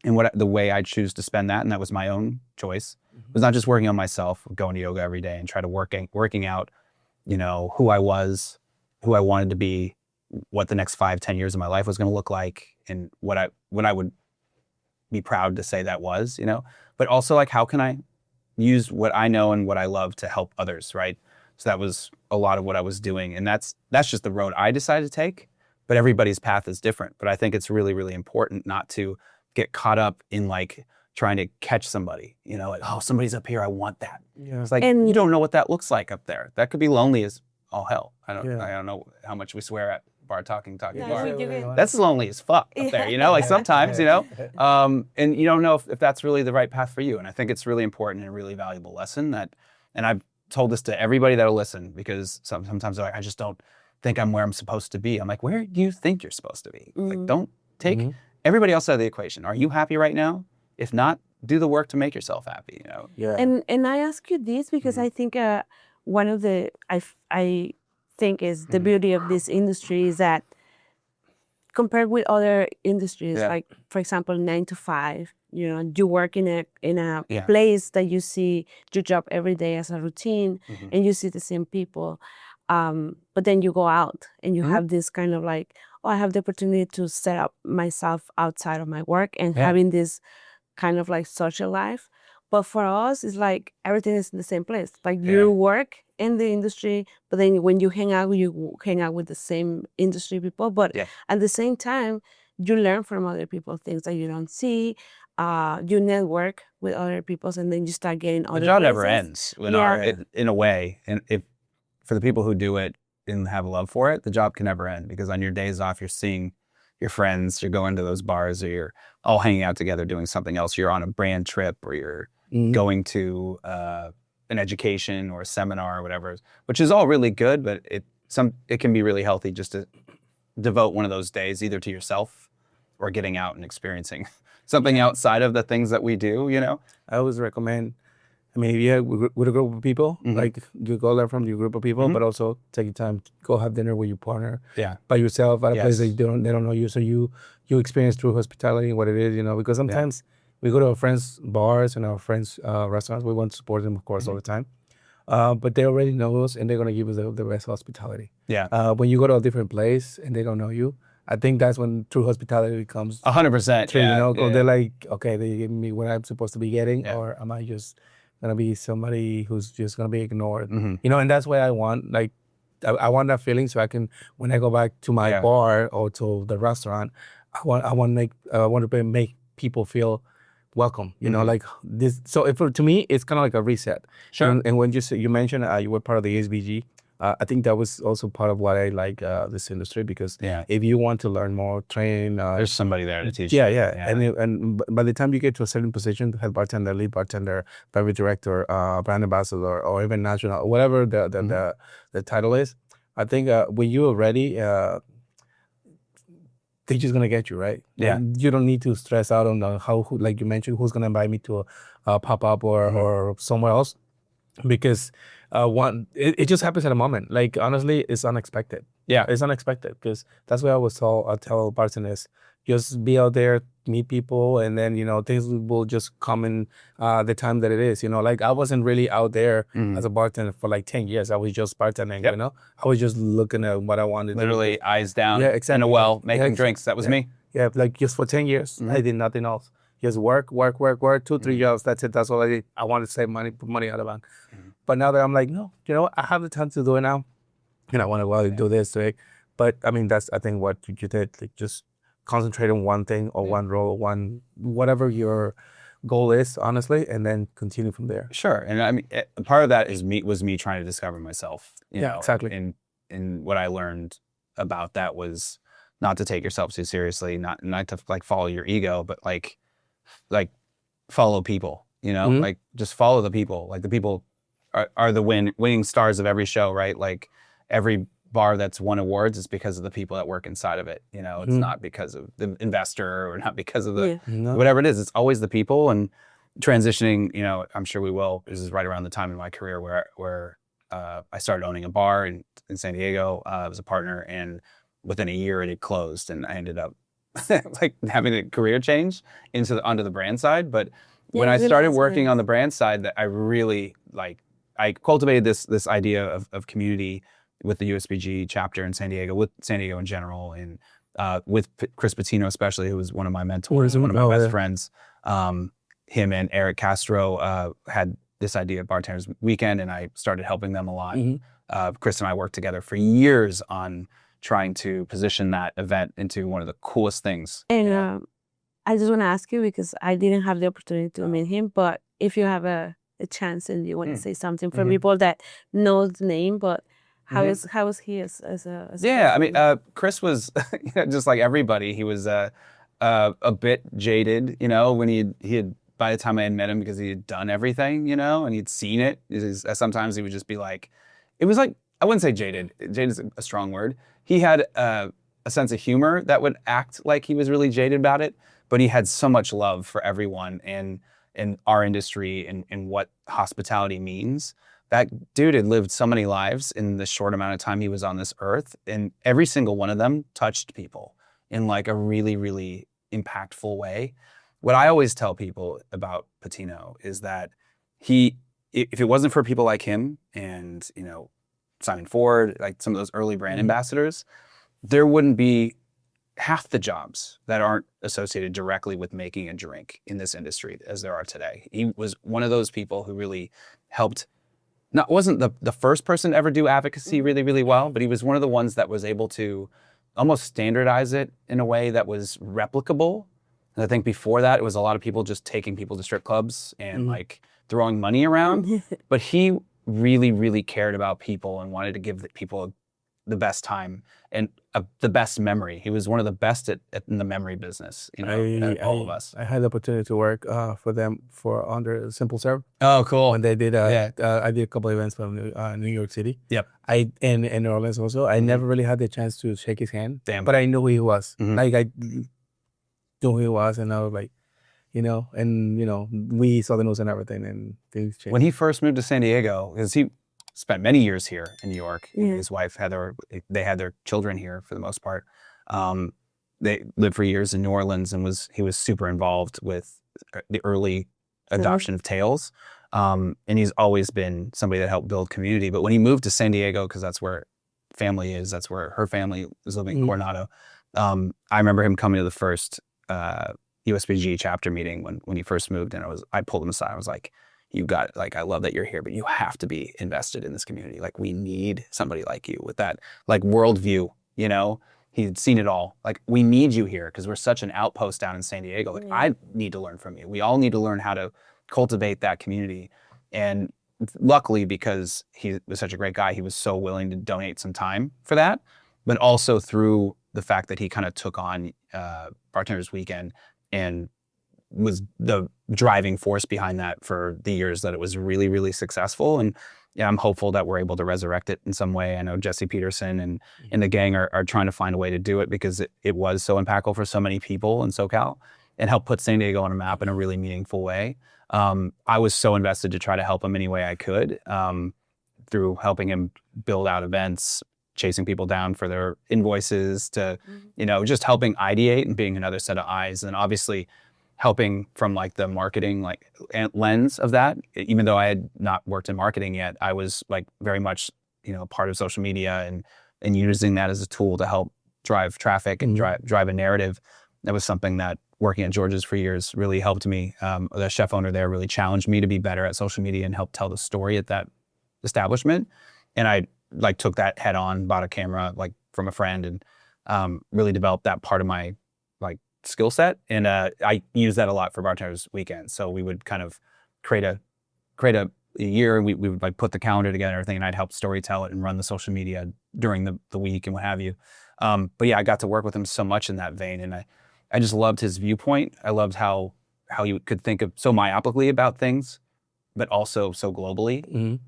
And the way I choose to spend that, and that was my own choice, was not just working on myself, going to yoga every day and try to working out, you know, who I was, who I wanted to be, what the next 5-10 years of my life was going to look like, and what I would be proud to say that was, you know, but also like, how can I use what I know and what I love to help others, right? So that was a lot of what I was doing. And that's just the road I decided to take, but everybody's path is different. But I think it's really, really important not to get caught up in like trying to catch somebody, you know, like, oh, somebody's up here, I want that. Yeah. It's like, you don't know what that looks like up there. That could be lonely as all hell. I don't know how much we swear at bar talking bar. That's lonely as fuck up there, you know, like sometimes, you know, and you don't know if that's really the right path for you. And I think it's really important and a really valuable lesson and I've told this to everybody that'll listen, because sometimes they're like, I just don't think I'm where I'm supposed to be. I'm like, where do you think you're supposed to be? Like, don't take everybody else out of the equation. Are you happy right now? If not, do the work to make yourself happy, you know?
Yeah. And I ask you this because I think one of the, I think is the beauty of this industry is that compared with other industries, like for example, 9 to 5, you know, you work in a place that you see your job every day as a routine and you see the same people. But then you go out and you have this kind of like, oh, I have the opportunity to set up myself outside of my work and having this kind of like social life. But for us, it's like everything is in the same place. Like you work in the industry, but then when you hang out with the same industry people. But at the same time, you learn from other people things that you don't see. You network with other people, and then you start getting other.
The job never ends in a way. And if for the people who do it and have a love for it, the job can never end, because on your days off, you're seeing your friends, you're going to those bars, or you're all hanging out together doing something else. You're on a brand trip, or you're going to an education or a seminar or whatever, which is all really good, but it can be really healthy just to devote one of those days either to yourself or getting out and experiencing something outside of the things that we do, you know?
I always recommend, I mean, if you're with a group of people, like you go there from your group of people, but also take your time to go have dinner with your partner by yourself at a place that they don't know you. So you experience true hospitality, what it is, you know, because sometimes we go to our friends' bars and our friends' restaurants. We want to support them, of course, all the time. But they already know us and they're going to give us the best hospitality. Yeah. When you go to a different place and they don't know you, I think that's when true hospitality becomes
100%.
True, you know, because they're like, okay, they give me what I'm supposed to be getting, or am I just gonna be somebody who's just gonna be ignored? You know, and that's why I want, like, I want that feeling, so I can, when I go back to my bar or to the restaurant, I want to make people feel welcome. You know, like this. So to me, it's kind of like a reset. Sure. And when you mentioned you were part of the USBG. I think that was also part of why I like this industry, because if you want to learn more, train,
there's somebody there to teach you.
Yeah. And by the time you get to a certain position, head bartender, lead bartender, private director, brand ambassador, or even national, whatever the title is, I think when you are ready, they're just gonna get you, right. Yeah. And you don't need to stress out on who, like you mentioned, who's gonna invite me to a pop up or somewhere else, because it just happens at a moment. Like, honestly, it's unexpected. Yeah, it's unexpected, because that's what I tell bartenders. Just be out there, meet people, and then, you know, things will just come in the time that it is. You know, like, I wasn't really out there as a bartender for like 10 years. I was just bartending, you know? I was just looking at what I wanted.
Literally eyes down in a well, making drinks. That was me.
Yeah, like just for 10 years, I did nothing else. Just work, 2-3 jobs. That's it. That's all I did. I wanted to save money, put money out of the bank. But now that I'm like, no, you know, I have the time to do it now. And I want to go out and do this. Right? But I mean, that's, I think, what you did. Like, just concentrate on one thing or one role, whatever your goal is, honestly, and then continue from there.
Sure. And I mean, part of that was me trying to discover myself. You know,
exactly.
And what I learned about that was not to take yourself too seriously, not to like follow your ego, but like follow people, you know, like just follow the people. Like, the people are the winning stars of every show, right? Like, every bar that's won awards is because of the people that work inside of it. You know, it's not because of the investor or not because of the whatever it is. It's always the people. And transitioning, you know, I'm sure we will. This is right around the time in my career where I started owning a bar in San Diego. I was a partner, and within a year it had closed, and I ended up like having a career change onto the brand side. But when I started working on the brand side, that I really I cultivated this idea of community with the USBG chapter in San Diego, with San Diego in general, and with Chris Patino especially, who was one of my mentors, one of my best friends. Him and Eric Castro had this idea of Bartender's Weekend, and I started helping them a lot. Chris and I worked together for years on trying to position that event into one of the coolest things.
And I just want to ask you, because I didn't have the opportunity to meet him, but if you have a chance and you want to say something for people that know the name, but how is he as a
I mean, Chris was just like everybody. He was a bit jaded, you know, when he had by the time I had met him, because he had done everything, you know, and he'd seen it. Sometimes he would just be like, it was like, I wouldn't say jaded. Jaded is a strong word. He had a sense of humor that would act like he was really jaded about it, but he had so much love for everyone and in our industry and what hospitality means. That dude had lived so many lives in the short amount of time he was on this earth, and every single one of them touched people in like a really, really impactful way. What I always tell people about Patino is that if it wasn't for people like him and, you know, Simon Ford, like some of those early brand ambassadors, there wouldn't be half the jobs that aren't associated directly with making a drink in this industry as there are today. He was one of those people who really helped. Wasn't the first person to ever do advocacy really, really well, but he was one of the ones that was able to almost standardize it in a way that was replicable. And I think before that, it was a lot of people just taking people to strip clubs and like throwing money around. But he really, really cared about people and wanted to give the people the best time and the best memory. He was one of the best in the memory business, you know, all of us.
I had the opportunity to work for them under Simple Serve.
Oh, cool.
When they did, I did a couple of events from New York City. Yep. And New Orleans also. I never really had the chance to shake his hand. Damn. But I knew who he was. Like I knew who he was, and I was like, you know, and you know, we saw the news and everything, and things changed.
When he first moved to San Diego, because he spent many years here in New York. His wife they had their children here for the most part. They lived for years in New Orleans, and he was super involved with the early adoption of tails. And he's always been somebody that helped build community. But when he moved to San Diego, because that's where family is, that's where her family is living in Coronado. I remember him coming to the first USBG chapter meeting when he first moved, and I pulled him aside. I was like, I love that you're here, but you have to be invested in this community. Like, we need somebody like you with that, like, worldview, you know? He'd seen it all. Like, we need you here because we're such an outpost down in San Diego. Like, I need to learn from you. We all need to learn how to cultivate that community. And luckily, because he was such a great guy, he was so willing to donate some time for that, but also through the fact that he kind of took on Bartender's Weekend and was the driving force behind that for the years that it was really, really successful. And yeah, I'm hopeful that we're able to resurrect it in some way. I know Jesse Peterson and the gang are trying to find a way to do it because it was so impactful for so many people in SoCal and help put San Diego on a map in a really meaningful way. I was so invested to try to help him any way I could through helping him build out events, chasing people down for their invoices to, you know, just helping ideate and being another set of eyes. And obviously helping from like the marketing like lens of that. Even though I had not worked in marketing yet, I was like very much, you know, part of social media and using that as a tool to help drive traffic and drive a narrative. That was something that working at George's for years really helped me. The chef owner there really challenged me to be better at social media and help tell the story at that establishment. And I like took that head on, bought a camera like from a friend, and really developed that part of my like skill set. And I use that a lot for Bartender's Weekend. So we would kind of create a year, and we would like put the calendar together and everything, and I'd help storytell it and run the social media during the week and what have you. But yeah, I got to work with him so much in that vein, and I just loved his viewpoint. I loved how you could think of so myopically about things, but also so globally.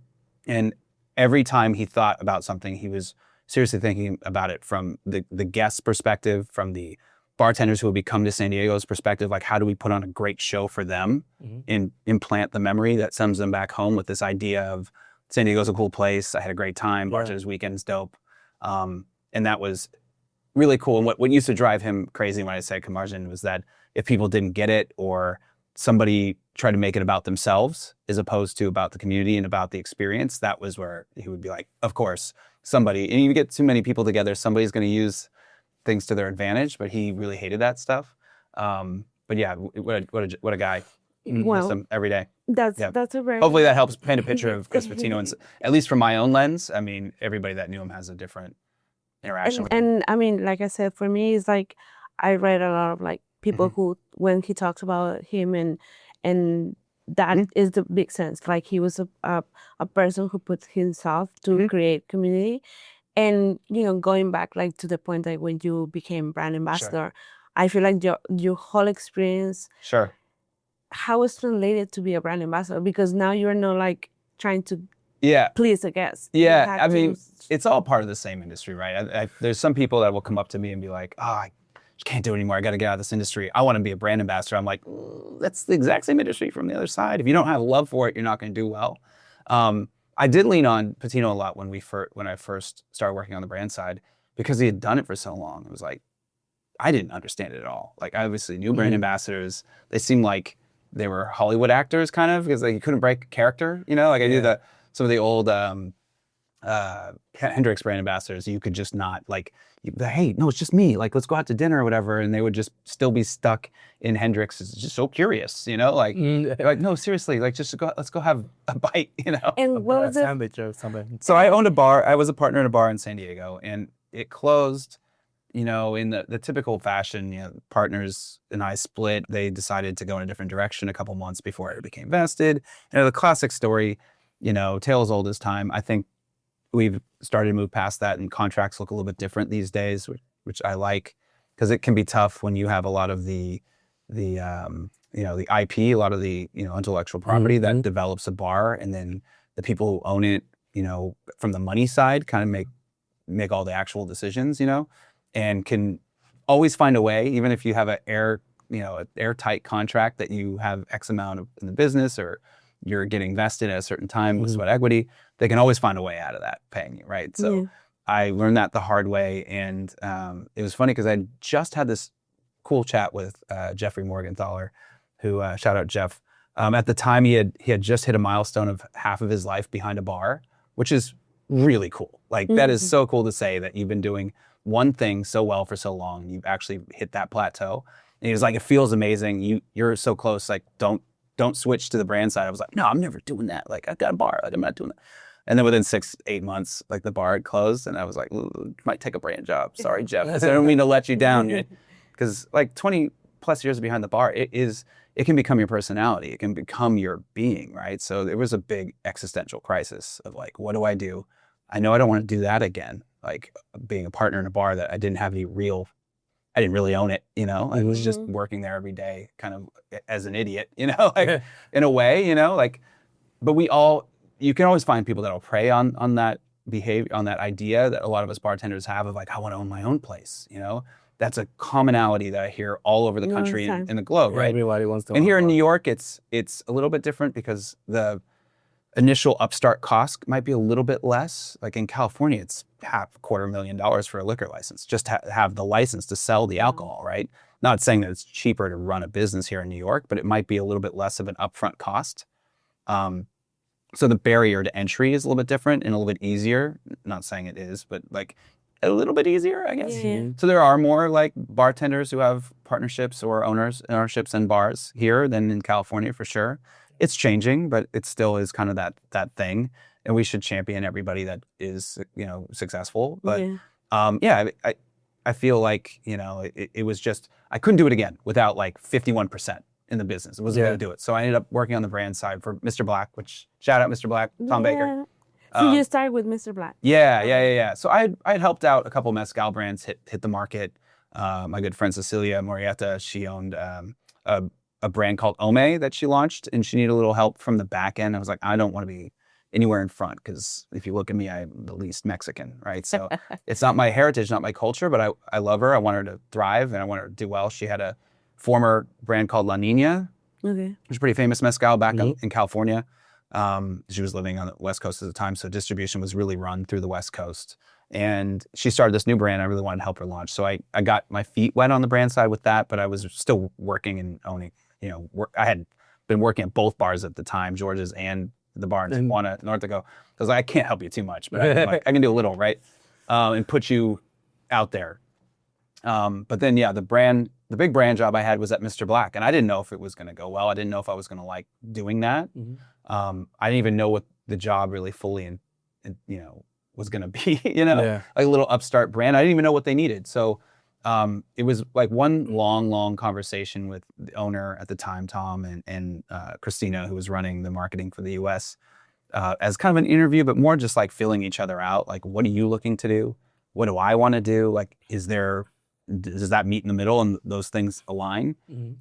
And every time he thought about something, he was seriously thinking about it from the guest perspective, from the bartenders who will be come to San Diego's perspective, like how do we put on a great show for them and implant the memory that sends them back home with this idea of San Diego's a cool place. I had a great time. Bartender's Weekend's dope. And that was really cool. And what used to drive him crazy when I said Kamarjan was that if people didn't get it or somebody tried to make it about themselves as opposed to about the community and about the experience, that was where he would be like, of course, somebody, and you get too many people together, somebody's going to use things to their advantage, but he really hated that stuff. But yeah, what a guy. Miss him every day.
That's a very
Hopefully that helps paint a picture of Chris Patino, and at least from my own lens. I mean, everybody that knew him has a different interaction with him.
And I mean, like I said, for me, it's like I read a lot of like people who, when he talks about him, and that is the big sense. Like he was a person who put himself to create community. And, you know, going back like to the point that when you became brand ambassador, I feel like your whole experience, how it's related to be a brand ambassador, because now you're not like trying to please a guest.
Yeah, I mean, it's all part of the same industry, right? There's some people that will come up to me and be like, oh, I just can't do it anymore. I got to get out of this industry. I want to be a brand ambassador. I'm like, that's the exact same industry from the other side. If you don't have love for it, you're not going to do well. I did lean on Patino a lot when I first started working on the brand side, because he had done it for so long. It was like, I didn't understand it at all. Like, I obviously knew brand ambassadors. They seemed like they were Hollywood actors kind of, because like you couldn't break character, you know? Like I knew that some of the old Hendrix brand ambassadors, you could just not like, hey, no, it's just me. Like, let's go out to dinner or whatever. And they would just still be stuck in Hendrix. It's just so curious, you know? Like, like no, seriously, like let's go have a bite, you know?
And what was
a
it?
sandwich or something.
So I owned a bar. I was a partner in a bar in San Diego, and it closed, you know, in the typical fashion. You know, partners and I split. They decided to go in a different direction a couple months before it became vested. You know, the classic story, you know, tale as old as time. I think we've started to move past that, and contracts look a little bit different these days, which I like, because it can be tough when you have a lot of the you know, the IP, a lot of the, you know, intellectual property that develops a bar, and then the people who own it, you know, from the money side kind of make all the actual decisions, you know, and can always find a way, even if you have an airtight contract that you have X amount of in the business, or you're getting vested at a certain time with sweat equity, they can always find a way out of that paying you, right? So I learned that the hard way, and it was funny because I just had this cool chat with Jeffrey Morgenthaler, who shout out Jeff. At the time, he had just hit a milestone of half of his life behind a bar, which is really cool. Like that is so cool to say that you've been doing one thing so well for so long, and you've actually hit that plateau. And he was like, it feels amazing. You're so close. Like don't switch to the brand side. I was like, no, I'm never doing that. Like I've got a bar. Like, I'm not doing that. And then within 6-8 months, like the bar had closed, and I was like, might take a brand job. Sorry, Jeff. I don't mean to let you down, because like 20 plus years behind the bar, it can become your personality. It can become your being, right? So there was a big existential crisis of like, what do I do? I know I don't want to do that again. Like being a partner in a bar that I didn't really own it, you know? I was just working there every day kind of as an idiot, you know, like in a way, you know, like, but you can always find people that'll prey on that behavior, on that idea that a lot of us bartenders have of like, I want to own my own place, you know? That's a commonality that I hear all over the country and in the globe, right?
Everybody wants to.
And here in New York, it's a little bit different because the initial upstart cost might be a little bit less. Like in California, it's $250,000 for a liquor license, just to have the license to sell the alcohol, right? Not saying that it's cheaper to run a business here in New York, but it might be a little bit less of an upfront cost. So the barrier to entry is a little bit different and a little bit easier. Not saying it is, but like a little bit easier, I guess.
Yeah.
So there are more like bartenders who have partnerships or ownerships in bars here than in California for sure. It's changing, but it still is kind of that thing. And we should champion everybody that is, you know, successful. But I feel like, you know, it was just, I couldn't do it again without like 51% in the business. I wasn't going to do it. So I ended up working on the brand side for Mr. Black, which shout out Mr. Black, Tom Baker.
So you started with Mr. Black.
Yeah. So I had helped out a couple mezcal brands hit the market. My good friend Cecilia Morieta, she owned a brand called Ome that she launched, and she needed a little help from the back end. I was like, I don't want to be anywhere in front, because if you look at me, I'm the least Mexican, right? So it's not my heritage, not my culture, but I love her. I want her to thrive and I want her to do well. She had a former brand called La Nina, which is a pretty famous mezcal back in California. She was living on the West Coast at the time, so distribution was really run through the West Coast. And she started this new brand. I really wanted to help her launch. So I got my feet wet on the brand side with that, but I was still working and owning, I had been working at both bars at the time, George's and the bar in Tijuana, North Dakota. I was like, I can't help you too much, but I can do a little, right? And put you out there. But then, the big brand job I had was at Mr. Black, and I didn't know if it was going to go well. I didn't know if I was going to like doing that. I didn't even know what the job really fully, was going to be, like a little upstart brand. I didn't even know what they needed. So it was like one long conversation with the owner at the time, Tom, and Christina, who was running the marketing for the US, as kind of an interview, but more just like filling each other out. Like, what are you looking to do? What do I want to do? Like, does that meet in the middle and those things align?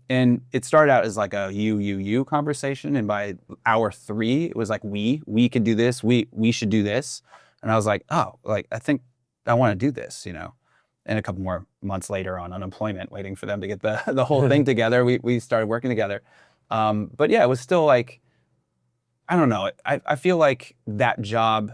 And it started out as like a you conversation. And by hour 3, it was like, we could do this. We should do this. And I was like, oh, like, I think I want to do this, And a couple more months later on unemployment, waiting for them to get the whole thing together, we started working together. But yeah, it was still like, I don't know. I feel like that job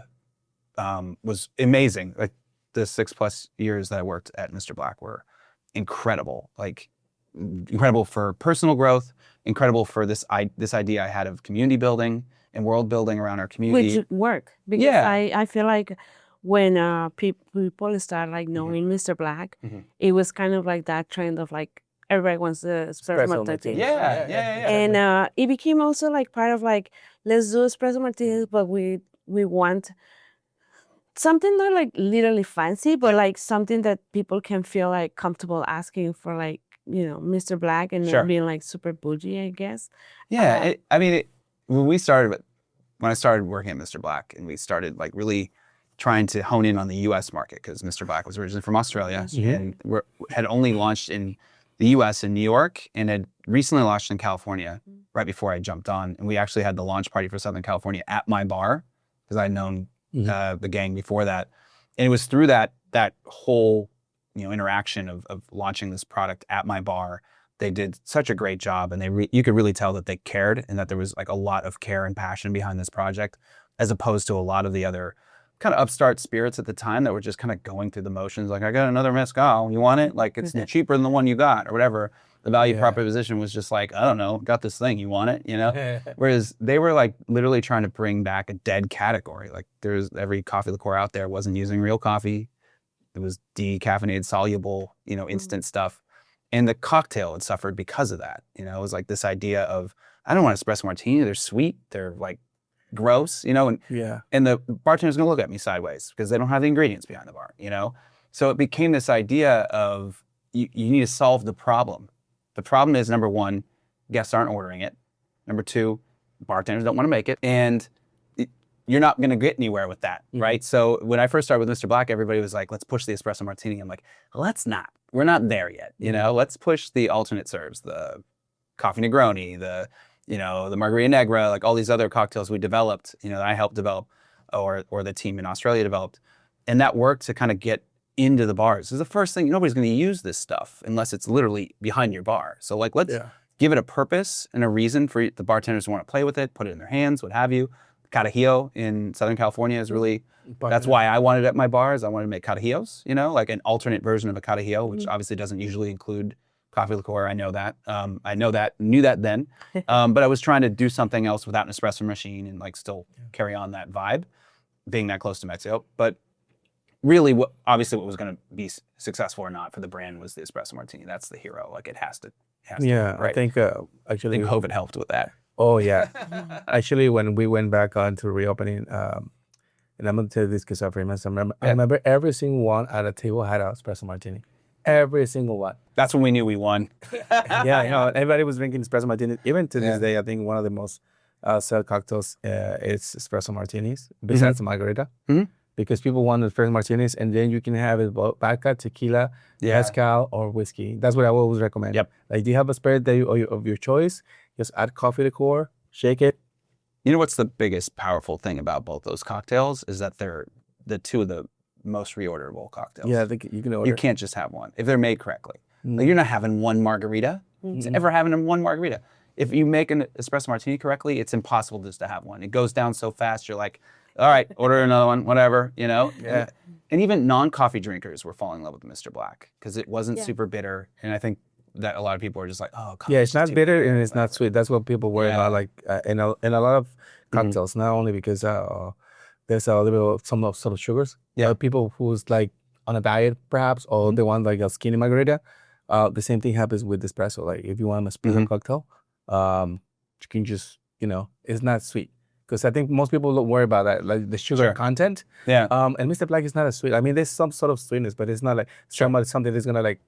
was amazing. Like, the 6+ years that I worked at Mr. Black were incredible. Like, incredible for personal growth, incredible for this idea I had of community building and world building around our community.
Which work. Because I feel like when people start like knowing Mr. Black, it was kind of like that trend of like everybody wants the espresso martini.
Yeah.
And it became also like part of like, let's do espresso martinis, but we want something not like literally fancy, but like something that people can feel like comfortable asking for, like, Mr. Black, and not being like super bougie, I guess.
Yeah, when I started working at Mr. Black, and we started like really trying to hone in on the U.S. market, because Mr. Black was originally from Australia and had only launched in the U.S. in New York, and had recently launched in California right before I jumped on. And we actually had the launch party for Southern California at my bar, because I'd known the gang before that. And it was through that whole interaction of launching this product at my bar. They did such a great job, and you could really tell that they cared, and that there was like a lot of care and passion behind this project, as opposed to a lot of the other kind of upstart spirits at the time that were just kind of going through the motions. Like, I got another mezcal, you want it? Like, it's cheaper than the one you got, or whatever. The value proposition was just like, I don't know, got this thing, you want it, Whereas they were like literally trying to bring back a dead category. Like, there's every coffee liqueur out there wasn't using real coffee. It was decaffeinated, soluble, instant stuff. And the cocktail had suffered because of that. It was like this idea of, I don't want espresso martini. They're sweet. They're like gross, and the bartender's gonna look at me sideways because they don't have the ingredients behind the bar, So it became this idea of you need to solve the problem. The problem is, number 1, guests aren't ordering it. Number 2, bartenders don't want to make it. And you're not going to get anywhere with that, right? So when I first started with Mr. Black, everybody was like, let's push the espresso martini. I'm like, let's not. We're not there yet. Let's push the alternate serves, the coffee Negroni, the Margarita Negra, like all these other cocktails we developed, that I helped develop, or the team in Australia developed. And that worked to kind of get into the bars. This is the first thing, nobody's going to use this stuff unless it's literally behind your bar. So like, let's give it a purpose and a reason for the bartenders to want to play with it, put it in their hands, what have you. Carajillo in Southern California is really, that's why I wanted it at my bars. I wanted to make carajillos, like an alternate version of a carajillo, which obviously doesn't usually include coffee liqueur. I know that. Knew that then. But I was trying to do something else without an espresso machine and like still carry on that vibe, being that close to Mexico. But really, what was going to be successful or not for the brand was the espresso martini. That's the hero. Like, it has to.
Yeah,
right?
I think actually,
I think COVID helped with that.
Oh yeah, actually, when we went back on to reopening, and I'm gonna tell you this because I'm famous. I remember every single one at the table had an espresso martini. Every single one.
That's when we knew we won.
Everybody was drinking espresso martini. Even to this day, I think one of the most sell cocktails is espresso martinis, besides margarita. Because people want espresso martinis, and then you can have it vodka, tequila, mezcal, or whiskey. That's what I always recommend.
Yep.
Like, do you have a spirit of your choice? Just add coffee liqueur, shake it,
You know what's the biggest powerful thing about both those cocktails is that they're the two of the most reorderable cocktails.
Yeah, I think you can order.
You can't just have one if they're made correctly. Like you're not having one margarita. It's ever having one margarita. If you make an espresso martini correctly, it's impossible just to have one. It goes down so fast. You're like, all right, order another one, whatever, you know?
Yeah.
And even non-coffee drinkers were falling in love with Mr. Black because it wasn't super bitter. And I think that a lot of people are just like, oh,
Yeah, it's not
too
bitter and it's not sweet. That's what people worry about, like in a lot of cocktails. Not only because there's a little some sort of sugars.
Yeah.
People who's like on a diet perhaps, or they want like a skinny margarita. The same thing happens with espresso. Like if you want an espresso cocktail, you can just it's not sweet. Because I think most people don't worry about that, like the sugar content.
Yeah.
And Mr. Black is not as sweet. I mean, there's some sort of sweetness, but it's not like something that's gonna like,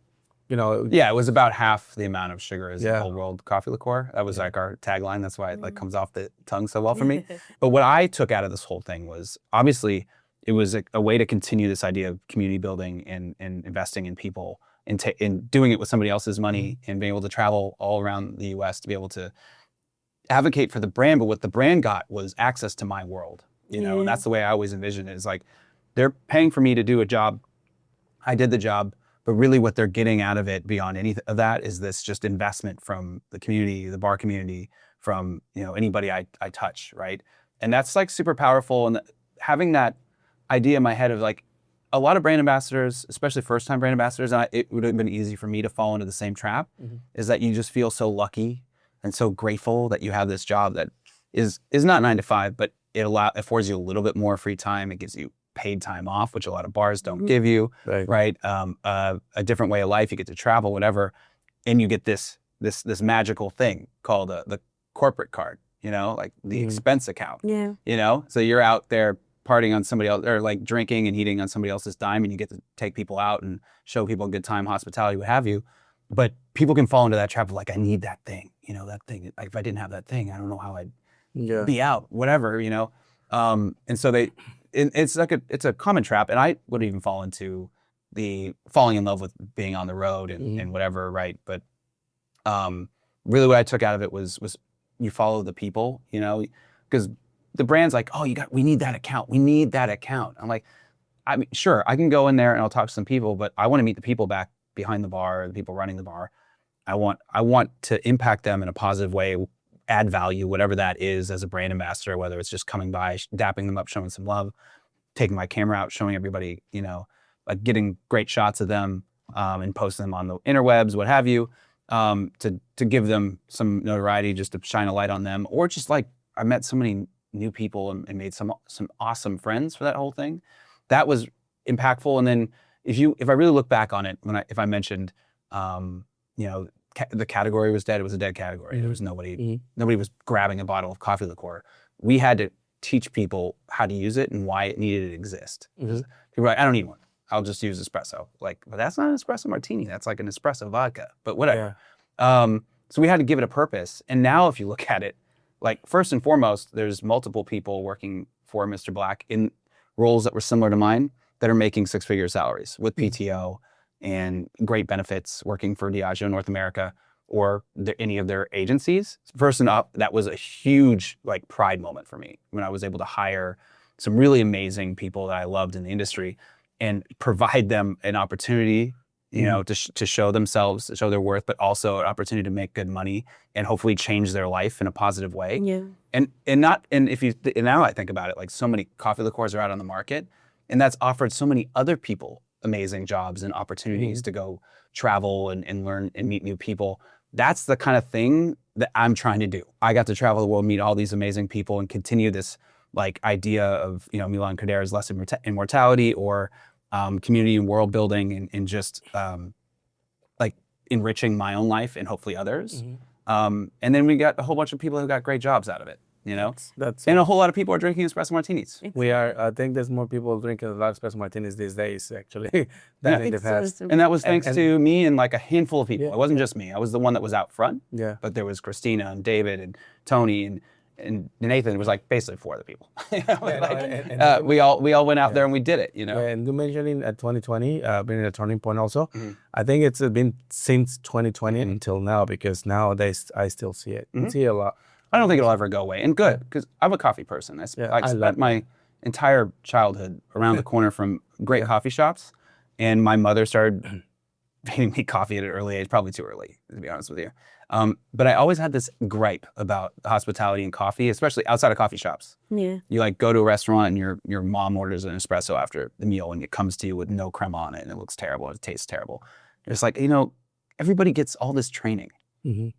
Yeah, it was about half the amount of sugar as the whole world coffee liqueur. That was like our tagline. That's why it like comes off the tongue so well for me. But what I took out of this whole thing was obviously it was a way to continue this idea of community building and investing in people and doing it with somebody else's money and being able to travel all around the U.S. to be able to advocate for the brand. But what the brand got was access to my world, and that's the way I always envision it. Is like they're paying for me to do a job. I did the job. But really what they're getting out of it beyond any of that is this just investment from the community, the bar community, from anybody I touch, right? And that's like super powerful. And having that idea in my head of like a lot of brand ambassadors, especially first-time brand ambassadors, and it would have been easy for me to fall into the same trap, is that you just feel so lucky and so grateful that you have this job that is not 9 to 5, but it affords you a little bit more free time. It gives you paid time off, which a lot of bars don't give you, right? A different way of life. You get to travel, whatever, and you get this magical thing called the corporate card. Like the expense account. Yeah. So you're out there partying on somebody else, or like drinking and eating on somebody else's dime, and you get to take people out and show people a good time, hospitality, what have you. But people can fall into that trap of like, I need that thing. That thing. Like, if I didn't have that thing, I don't know how I'd be out. Whatever. And so it's a common trap, and I would even fall into the falling in love with being on the road and whatever, right? But really, what I took out of it was you follow the people, because the brand's like, oh, we need that account, I'm like, I mean, sure, I can go in there and I'll talk to some people, but I want to meet the people back behind the bar, the people running the bar. I want to impact them in a positive way. Add value, whatever that is, as a brand ambassador, whether it's just coming by, dapping them up, showing some love, taking my camera out, showing everybody, like getting great shots of them and posting them on the interwebs, what have you, to give them some notoriety, just to shine a light on them, or just like I met so many new people and made some awesome friends for that whole thing. That was impactful. And then if I really look back on it, if I mentioned, the category was dead. It was a dead category. There was nobody was grabbing a bottle of coffee liqueur. We had to teach people how to use it and why it needed to exist. People were like, I don't need one. I'll just use espresso. Like, but that's not an espresso martini. That's like an espresso vodka, but whatever. So we had to give it a purpose. And now if you look at it, like first and foremost, there's multiple people working for Mr. Black in roles that were similar to mine that are making 6-figure salaries with PTO and great benefits working for Diageo North America or any of their agencies. First and up, that was a huge like pride moment for me when I was able to hire some really amazing people that I loved in the industry and provide them an opportunity, to show themselves, to show their worth, but also an opportunity to make good money and hopefully change their life in a positive way.
Yeah.
And now I think about it, like so many coffee liqueurs are out on the market, and that's offered so many other people amazing jobs and opportunities to go travel and learn and meet new people. That's the kind of thing that I'm trying to do. I got to travel the world, meet all these amazing people, and continue this like idea of, Milan Kundeرا's less immortality or community and world building and just like enriching my own life and hopefully others. And then we got a whole bunch of people who got great jobs out of it. And a whole lot of people are drinking espresso martinis.
I think there's more people drinking a lot of espresso martinis these days, actually, than in the past.
And that was thanks to me and like a handful of people. It wasn't just me. I was the one that was out front.
Yeah.
But there was Christina and David and Tony and Nathan. It was like basically 4 other people. We all went out there and we did it.
And you mentioning 2020 being a turning point also. I think it's been since 2020 until now, because nowadays I still see it. I see a lot.
I don't think it'll ever go away. And good, because I'm a coffee person. I spent my entire childhood around the corner from great coffee shops. And my mother started feeding me coffee at an early age, probably too early, to be honest with you. But I always had this gripe about hospitality and coffee, especially outside of coffee shops.
Yeah.
You like go to a restaurant and your mom orders an espresso after the meal and it comes to you with no crema on it and it looks terrible, it tastes terrible. It's like, everybody gets all this training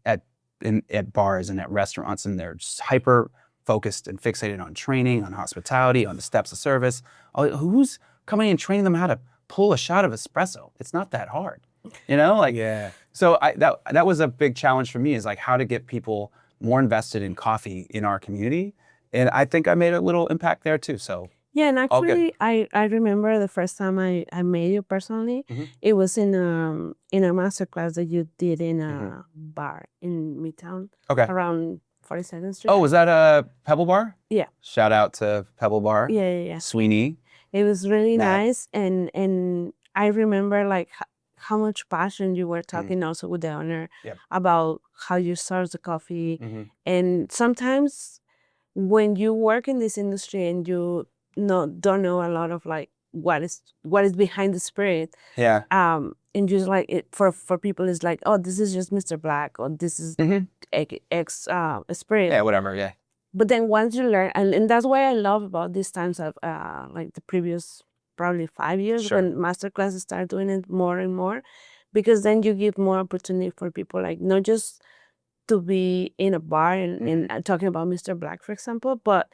at bars and at restaurants, and they're just hyper focused and fixated on training, on hospitality, on the steps of service. Who's coming in and training them how to pull a shot of espresso? It's not that hard, So that was a big challenge for me, is like how to get people more invested in coffee in our community. And I think I made a little impact there too. So
yeah, and actually, I remember the first time I met you personally. It was in a masterclass that you did in a bar in Midtown, around 42nd Street.
Oh, was that a Pebble Bar?
Yeah.
Shout out to Pebble Bar.
Yeah.
Sweeney.
It was really nice, and I remember like how much passion you were talking also with the owner about how you source the coffee, and sometimes when you work in this industry and you don't know a lot of like what is behind the spirit.
Yeah.
And just like it for people it's like, oh, this is just Mr. Black, or this is X spirit.
Yeah, whatever. Yeah.
But then once you learn, and that's why I love about these times of like the previous probably 5 years when masterclasses start doing it more and more, because then you give more opportunity for people, like not just to be in a bar and talking about Mr. Black, for example, but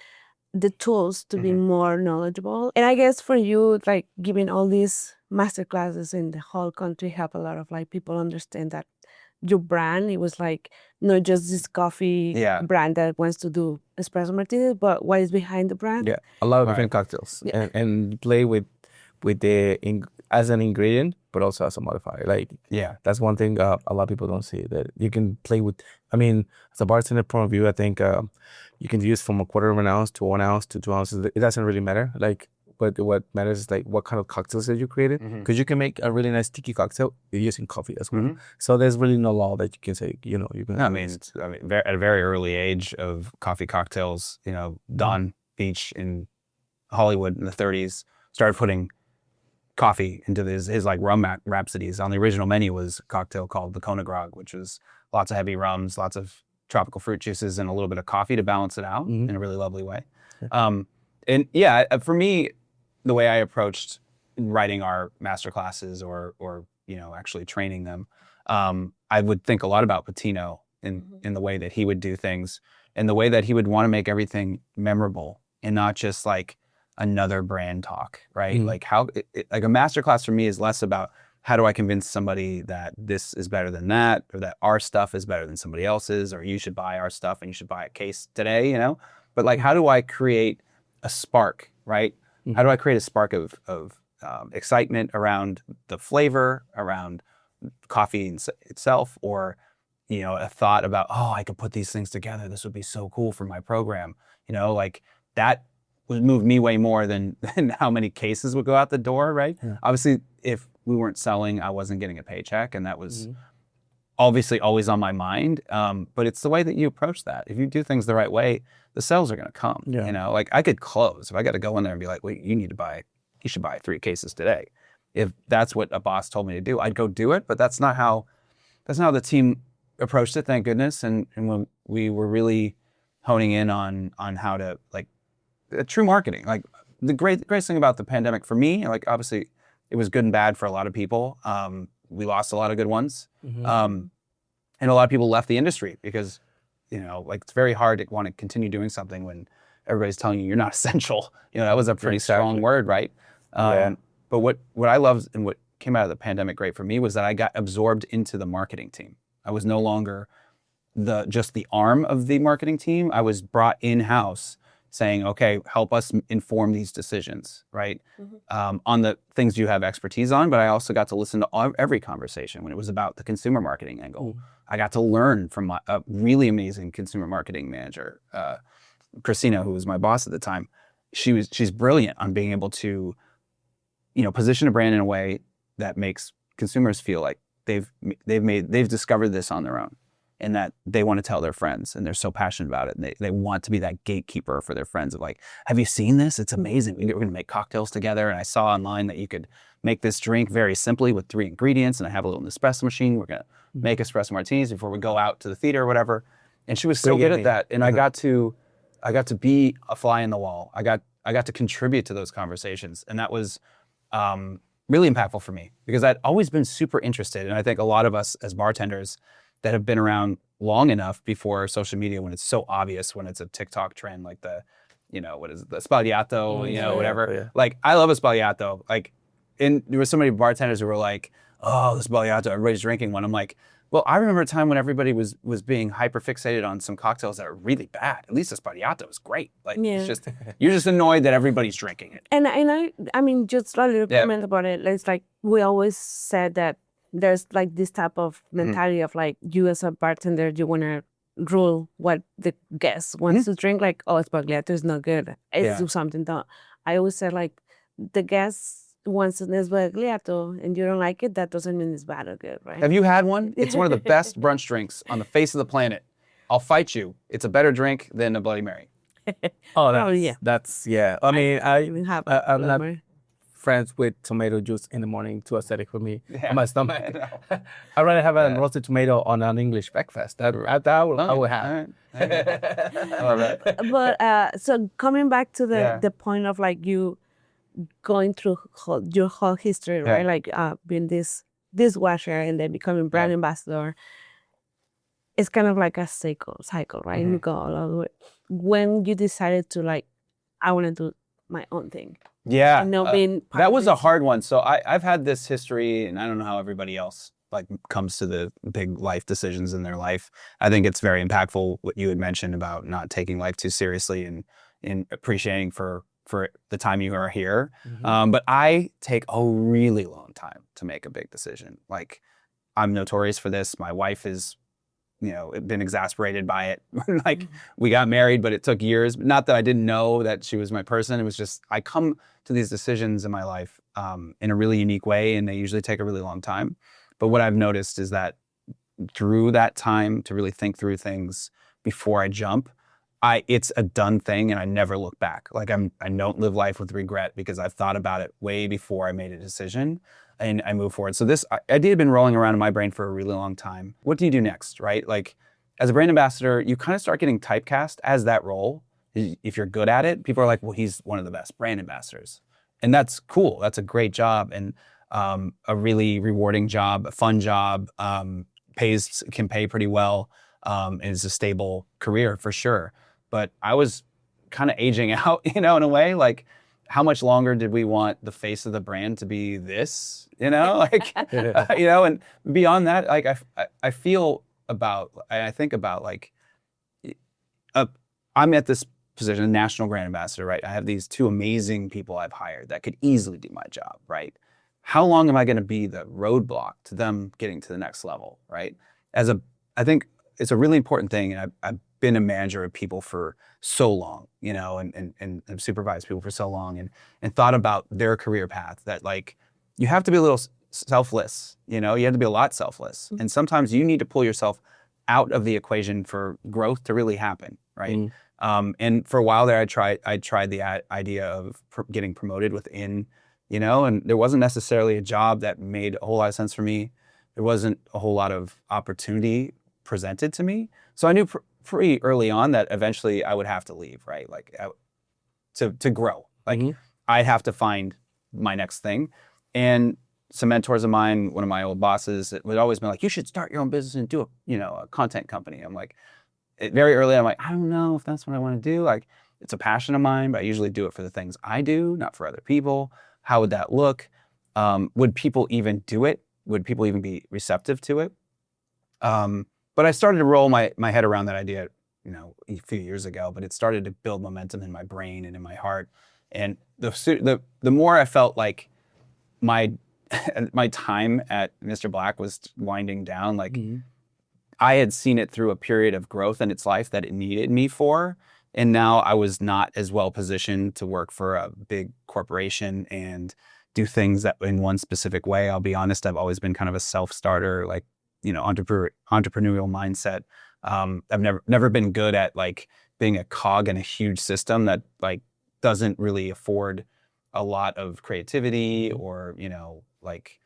the tools to be more knowledgeable. And I guess for you, like giving all these master classes in the whole country help a lot of like people understand that your brand, it was like not just this coffee brand that wants to do espresso martinis, but what is behind the brand.
Yeah, a lot of different cocktails and play with as an ingredient, but also as a modifier. Like, that's one thing a lot of people don't see, that you can play with. I mean, as a bartender point of view, I think you can use from a quarter of an ounce to 1 ounce to 2 ounces. It doesn't really matter. Like, but what matters is like what kind of cocktails that you created, because you can make a really nice tiki cocktail using coffee as well. So there's really no law that you can say, you can.
I mean, at a very early age of coffee cocktails, Don Beach in Hollywood in the 30s started putting coffee into his like rum rhapsodies. On the original menu was a cocktail called the Kona Grog, which was lots of heavy rums, lots of tropical fruit juices, and a little bit of coffee to balance it out in a really lovely way. And for me, the way I approached writing our master classes or actually training them, I would think a lot about Patino in the way that he would do things, and the way that he would want to make everything memorable and not just like another brand talk, right? Like like a masterclass for me is less about how do I convince somebody that this is better than that, or that our stuff is better than somebody else's, or you should buy our stuff and you should buy a case today, But like, how do I create a spark, right? How do I create a spark of excitement around the flavor, around coffee itself, or a thought about, oh, I could put these things together. This would be so cool for my program. Like that would move me way more than how many cases would go out the door, right? Yeah. Obviously, if we weren't selling, I wasn't getting a paycheck, and that was obviously always on my mind. But it's the way that you approach that. If you do things the right way, the sales are going to come. Yeah. Like I could close if I got to go in there and be like, wait, you should buy 3 cases today. If that's what a boss told me to do, I'd go do it. But that's not how the team approached it, thank goodness. And when we were really honing in on how to like true marketing, like the greatest thing about the pandemic for me, like obviously it was good and bad for a lot of people. We lost a lot of good ones. And a lot of people left the industry because, like it's very hard to want to continue doing something when everybody's telling you you're not essential. That was a pretty strong word, right? But what I loved and what came out of the pandemic great for me was that I got absorbed into the marketing team. I was no longer just the arm of the marketing team. I was brought in-house saying, okay, help us inform these decisions, right? On the things you have expertise on, but I also got to listen to every conversation when it was about the consumer marketing angle. I got to learn from a really amazing consumer marketing manager, Christina, who was my boss at the time. She's brilliant on being able to, position a brand in a way that makes consumers feel like they've discovered this on their own. and that they want to tell their friends, and they're so passionate about it, and they want to be that gatekeeper for their friends of like, have you seen this? It's amazing. We're going to make cocktails together. And I saw online that you could make this drink very simply with 3 ingredients, and I have a little Nespresso machine. We're going to make espresso martinis before we go out to the theater or whatever. And she was so good at that. And I got to be a fly in the wall. I got to contribute to those conversations. And that was really impactful for me because I'd always been super interested. And I think a lot of us as bartenders that have been around long enough before social media, when it's so obvious, when it's a TikTok trend, like the, what is it, the Sbagliato, whatever. Yeah. Like, I love a Sbagliato. Like, and there were so many bartenders who were like, oh, the Sbagliato, everybody's drinking one. I'm like, well, I remember a time when everybody was being hyper fixated on some cocktails that are really bad. At least the Sbagliato is great. Like, it's just, you're just annoyed that everybody's drinking it.
And I mean, just a little comment about it. It's like, we always said that there's like this type of mentality of like, you as a bartender, you want to rule what the guest wants to drink. Like, oh, Sbagliato is not good. Let's do something that I always said, like, the guest wants an Sbagliato and you don't like it, that doesn't mean it's bad or good, right?
Have you had one? It's one of the best brunch drinks on the face of the planet. I'll fight you. It's a better drink than a Bloody Mary.
That's I mean, I'm not
Mary.
Friends with tomato juice in the morning, too acidic for me on my stomach. I'd rather have a roasted tomato on an English breakfast. That I would have.
I love that.
But so coming back to the point of like you going through your whole history, right? Like being this dishwasher and then becoming brand ambassador. It's kind of like a cycle, right? You go all the way. When you decided to like, I want to do my own thing.
Yeah,
and being
that was a hard one. So I've had this history, and I don't know how everybody else like comes to the big life decisions in their life. I think it's very impactful what you had mentioned about not taking life too seriously and appreciating for the time you are here. But I take a really long time to make a big decision. Like, I'm notorious for this. My wife is, been exasperated by it. Like, we got married, but it took years. Not that I didn't know that she was my person. It was just, I come to these decisions in my life in a really unique way, and they usually take a really long time. But what I've noticed is that through that time to really think through things before I jump, it's a done thing, and I never look back. Like, I don't live life with regret because I've thought about it way before I made a decision, and I move forward. So this idea had been rolling around in my brain for a really long time. What do you do next, right? Like, as a brand ambassador, you kind of start getting typecast as that role. If you're good at it, people are like, well, he's one of the best brand ambassadors. And that's cool. That's a great job, and a really rewarding job, a fun job, can pay pretty well, and is a stable career for sure. But I was kind of aging out, in a way. Like, how much longer did we want the face of the brand to be this, like, and beyond that, like, I think about like, I'm at this position, a national brand ambassador, right? I have these 2 amazing people I've hired that could easily do my job, right? How long am I going to be the roadblock to them getting to the next level, right? I think it's a really important thing, and I've been a manager of people for so long, and I've supervised people for so long, and thought about their career path, that like, you have to be a little selfless, you have to be a lot selfless. And sometimes you need to pull yourself out of the equation for growth to really happen, right? And for a while there, I tried the idea of getting promoted within, and there wasn't necessarily a job that made a whole lot of sense for me. There wasn't a whole lot of opportunity presented to me. So I knew pretty early on that eventually I would have to leave, right? Like, to grow. Like, I'd have to find my next thing. And some mentors of mine, one of my old bosses, it would always be like, you should start your own business and do a content company. I'm like, very early, I'm like, I don't know if that's what I want to do. Like, it's a passion of mine, but I usually do it for the things I do, not for other people. How would that look? Would people even do it? Would people even be receptive to it? But I started to roll my head around that idea, a few years ago, but it started to build momentum in my brain and in my heart. And the more I felt like my time at Mr. Black was winding down, like, I had seen it through a period of growth in its life that it needed me for. And now I was not as well positioned to work for a big corporation and do things that in one specific way. I'll be honest, I've always been kind of a self-starter, like, entrepreneurial mindset. I've never been good at like being a cog in a huge system that like doesn't really afford a lot of creativity or like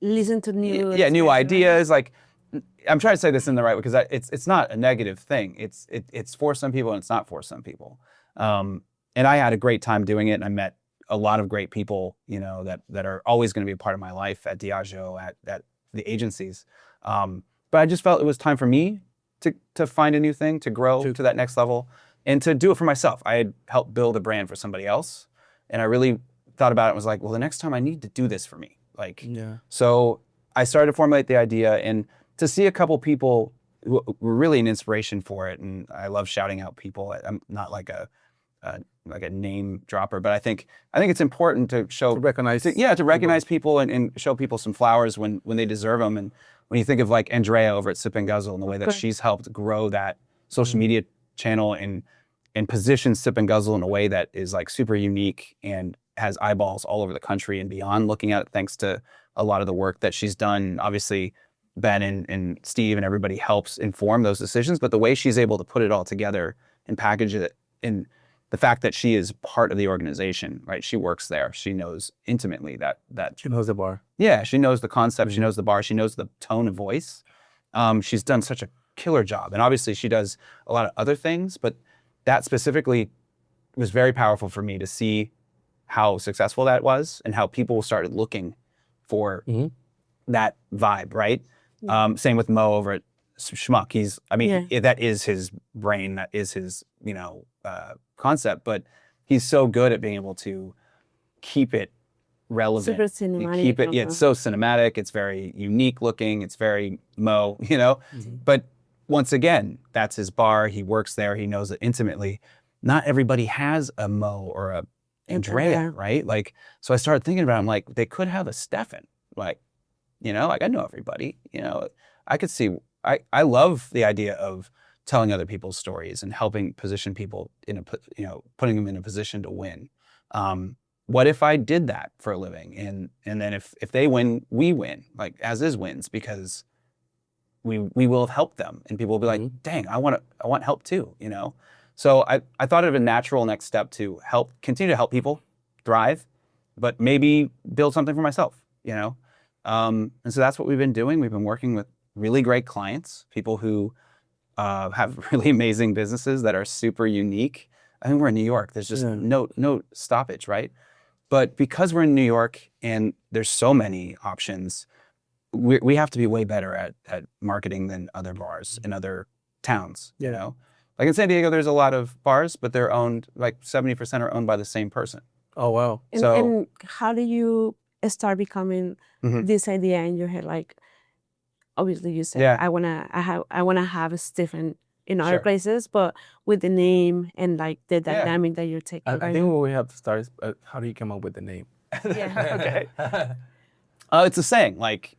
Listen to new
new
expression, right?
ideas. Like I'm trying to say this in the right way because it's not a negative thing. It's for some people and it's not for some people. And I had a great time doing it, and I met a lot of great people, that are always going to be a part of my life at Diageo, at the agencies. But I just felt it was time for me to find a new thing, to grow to that next level, and to do it for myself. I had helped build a brand for somebody else, and I really thought about it and was like, well, the next time I need to do this for me. So I started to formulate the idea, and to see a couple people who were really an inspiration for it. And I love shouting out people. I'm not like a name dropper, but I think it's important to show
To recognize
to recognize people and show people some flowers when they deserve them. And when you think of like Andrea over at Sip and Guzzle and the way that she's helped grow that social media channel and position Sip and Guzzle in a way that is like super unique and has eyeballs all over the country and beyond looking at it, thanks to a lot of the work that she's done. Obviously, Ben and Steve and everybody helps inform those decisions, but the way she's able to put it all together and package it, in the fact that she is part of the organization, right? She works there. She knows intimately that
She knows the bar.
Yeah, she knows the concept. She knows the bar. She knows the tone of voice. She's done such a killer job. And obviously she does a lot of other things, but that specifically was very powerful for me to see how successful that was and how people started looking for that vibe, right? Same with Mo over at Schmuck. That is his brain. That is his, concept, but he's so good at being able to keep it relevant.
Super cinematic.
Keep it, it's so cinematic. It's very unique looking. It's very Mo, But once again, that's his bar. He works there. He knows it intimately. Not everybody has a Mo or a Andrea, right? Like, so I started thinking about it. I'm like, they could have a Stefan. Like, like I know everybody. I could see. I love the idea of telling other people's stories and helping position people putting them in a position to win. What if I did that for a living? And then if they win, we win, like As Is wins, because we will have helped them, and people will be like, dang, I want help too, So I thought of a natural next step to continue to help people thrive, but maybe build something for myself, And so that's what we've been doing. We've been working with really great clients, people who have really amazing businesses that are super unique. I mean, we're in New York. There's just no stoppage, right? But because we're in New York and there's so many options, we have to be way better at marketing than other bars in other towns, Like in San Diego, there's a lot of bars, but they're owned, like 70% are owned by the same person.
Oh, wow.
And how do you start becoming this idea in your head? Like, obviously you said, I wanna have a Stephen in other places, but with the name and like the dynamic that you're taking.
I think what we have to start is how do you come up with the name?
Okay. It's a saying, like,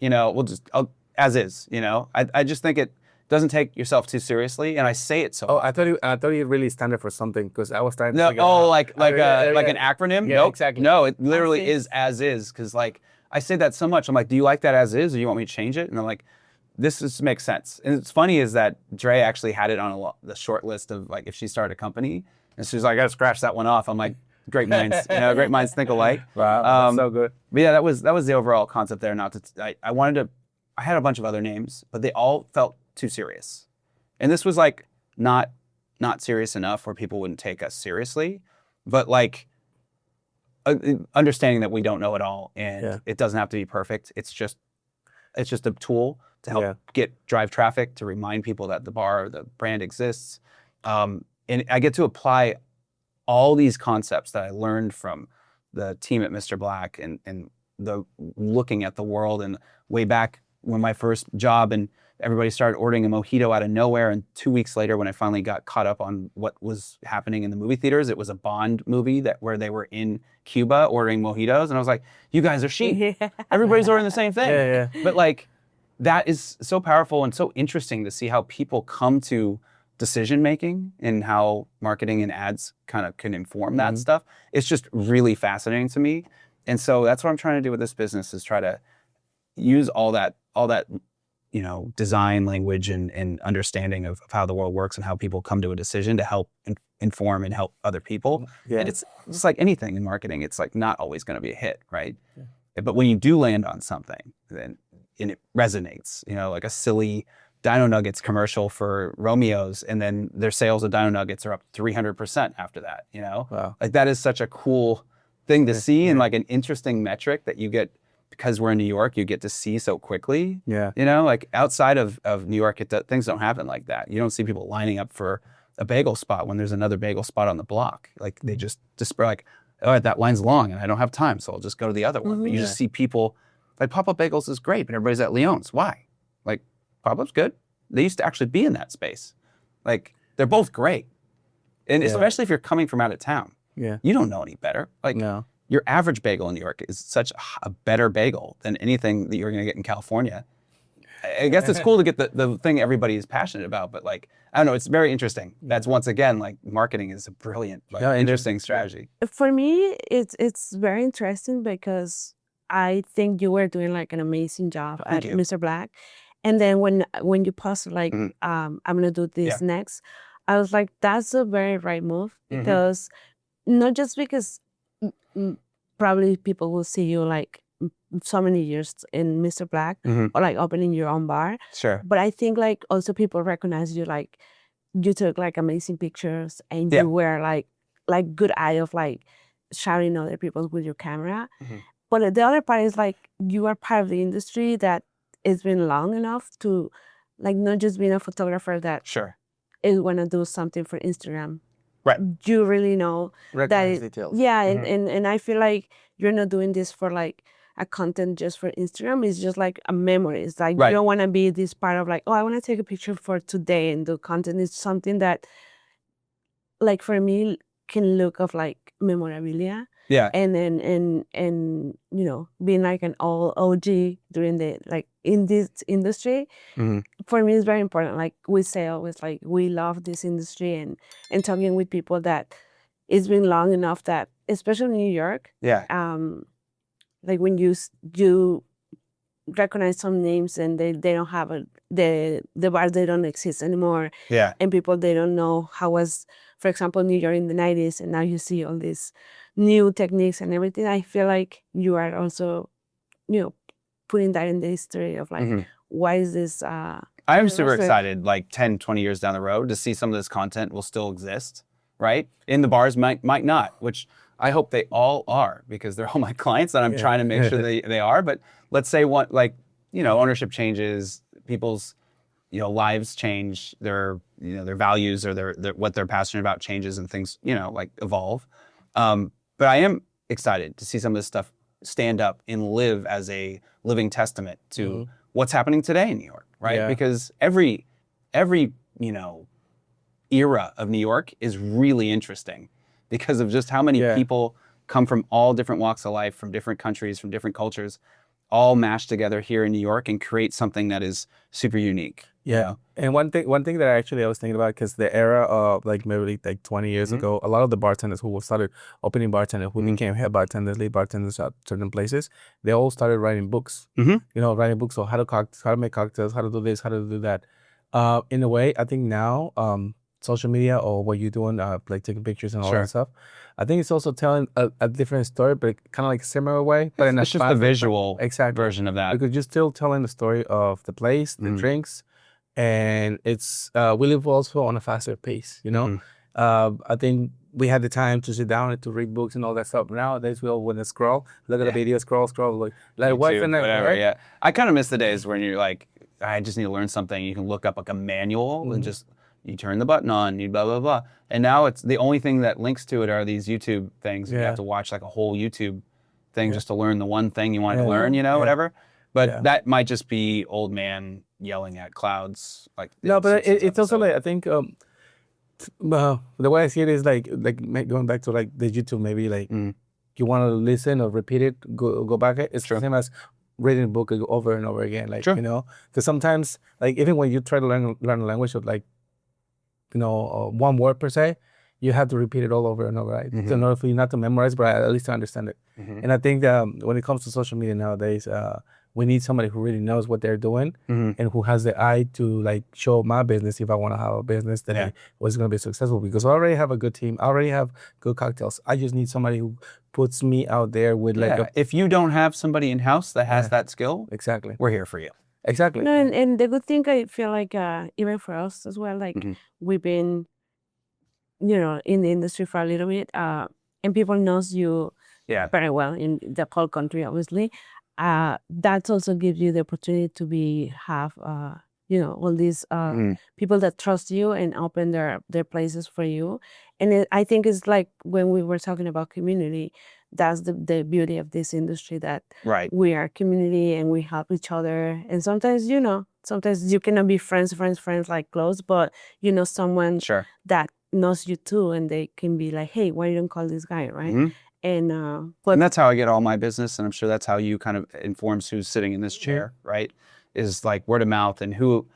as is, I just think it doesn't take yourself too seriously, and I say it so.
Oh, I thought it really standard for something, because I was trying to
figure out. Like an acronym?
Yeah,
nope.
Exactly.
No, it literally is as is, because like I say that so much. I'm like, do you like that as is, or you want me to change it? And I'm like, this makes sense. And it's funny is that Dre actually had it on the short list of like if she started a company, and she's like, I gotta scratch that one off. I'm like, great minds, great minds think alike.
Wow, that's so good.
But yeah, that was the overall concept there. I had a bunch of other names, but they all felt too serious, and this was like not serious enough where people wouldn't take us seriously, but like understanding that we don't know it all, and it doesn't have to be perfect. It's just a tool to help drive traffic, to remind people that the brand exists. And I get to apply all these concepts that I learned from the team at Mr. Black and the looking at the world, and way back when my first job and everybody started ordering a mojito out of nowhere. And 2 weeks later, when I finally got caught up on what was happening in the movie theaters, it was a Bond movie where they were in Cuba ordering mojitos. And I was like, you guys are sheep. Everybody's ordering the same thing. But like, that is so powerful and so interesting to see how people come to decision-making and how marketing and ads kind of can inform that stuff. It's just really fascinating to me. And so that's what I'm trying to do with this business, is try to use all that all that, design language and understanding of how the world works and how people come to a decision to help inform and help other people.
Yeah.
And it's just like anything in marketing, it's like not always going to be a hit, right? Yeah. But when you do land on something, then and it resonates, like a silly Dino Nuggets commercial for Romeo's, and then their sales of Dino Nuggets are up 300% after that,
Wow.
Like that is such a cool thing to see, and like an interesting metric that you get because we're in New York, you get to see so quickly.
Yeah.
Like outside of New York, things don't happen like that. You don't see people lining up for a bagel spot when there's another bagel spot on the block. Like they just like, all right, that line's long and I don't have time, so I'll just go to the other one. But you just see people, like Pop-Up Bagels is great, but everybody's at Leon's. Why? Like Pop-Up's good. They used to actually be in that space. Like they're both great. And especially if you're coming from out of town, you don't know any better. Like your average bagel in New York is such a better bagel than anything that you're going to get in California. I guess it's cool to get the thing everybody is passionate about, but like, I don't know, it's very interesting. That's once again, like marketing is a brilliant, interesting strategy.
For me, it's very interesting because I think you were doing like an amazing job at Mr. Black. And then when you posted like, I'm going to do this next, I was like, that's a very right move, because not just because probably people will see you like so many years in Mr. Black or like opening your own bar.
Sure.
But I think like also people recognize you, like you took like amazing pictures and you were like good eye of like shouting other people with your camera. But the other part is like you are part of the industry that it's been long enough to like not just being a photographer that is gonna do something for Instagram.
Right.
You really know
recognize details.
Yeah, and I feel like you're not doing this for like a content just for Instagram. It's just like a memory. It's like you don't want to be this part of like, oh, I want to take a picture for today and do content. It's something that like for me can look of like memorabilia.
Yeah.
And then and being like an OG during the like in this industry, for me is very important. Like we say always, like we love this industry and talking with people that it's been long enough that, especially in New York, like when you recognize some names and they don't have the bars, they don't exist anymore.
Yeah.
And people, they don't know how was, for example, New York in the 90s, and now you see all these new techniques and everything. I feel like you are also, putting that in the history of like, why is this?
I'm super excited, like 10, 20 years down the road, to see some of this content will still exist, right? In the bars might not, which I hope they all are, because they're all my clients and I'm trying to make sure they are. But let's say ownership changes, people's, lives change, their values or their what they're passionate about changes, and things, like evolve. But I am excited to see some of this stuff stand up and live as a living testament to what's happening today in New York, right?
Yeah.
Because every era of New York is really interesting because of just how many people come from all different walks of life, from different countries, from different cultures, all mashed together here in New York and create something that is super unique.
Yeah. And one thing that I was thinking about, because the era of like maybe like 20 years ago, a lot of the bartenders who started opening bartenders, who became head bartenders, lead bartenders at certain places, they all started writing books. Writing books on how to make cocktails, how to do this, how to do that. In a way, I think now social media, or what you're doing, like taking pictures and all that stuff, I think it's also telling a different story, but kind of like similar way. But
it's just the visual version of that.
Because you're still telling the story of the place, the drinks, and it's we live also on a faster pace. I think we had the time to sit down and to read books and all that stuff. Nowadays, we all want to scroll, look at the video, scroll, like what's in there,
whatever.
Right?
Yeah, I kind of miss the days when you're like, I just need to learn something. You can look up like a manual and just. You turn the button on, you blah, blah, blah. And now it's the only thing that links to it are these YouTube things. You have to watch like a whole YouTube thing just to learn the one thing you want to learn, whatever. But that might just be old man yelling at clouds. Like
no, but it's also like, I think the way I see it is like going back to like the YouTube, maybe like you want to listen or repeat it, go back. It's the same as reading a book over and over again. Like, because sometimes like even when you try to learn a language of like, one word per se, you have to repeat it all over and over, right? So in order for you not to memorize, but at least to understand it. And I think that when it comes to social media nowadays, we need somebody who really knows what they're doing and who has the eye to like show my business if I want to have a business that was going to be successful, because I already have a good team. I already have good cocktails. I just need somebody who puts me out there with like
if you don't have somebody in-house that has that skill,
exactly,
we're here for you.
Exactly.
No, and the good thing I feel like even for us as well, like we've been, in the industry for a little bit, and people knows you very well in the whole country, obviously. That also gives you the opportunity to have all these people that trust you and open their places for you. And I think it's like when we were talking about community, that's the beauty of this industry, that we are community and we help each other. And sometimes, sometimes you cannot be friends like close, but someone that knows you too, and they can be like, hey, why you don't call this guy, right? And
that's how I get all my business, and I'm sure that's how you kind of informs who's sitting in this chair, right? Is like word of mouth and who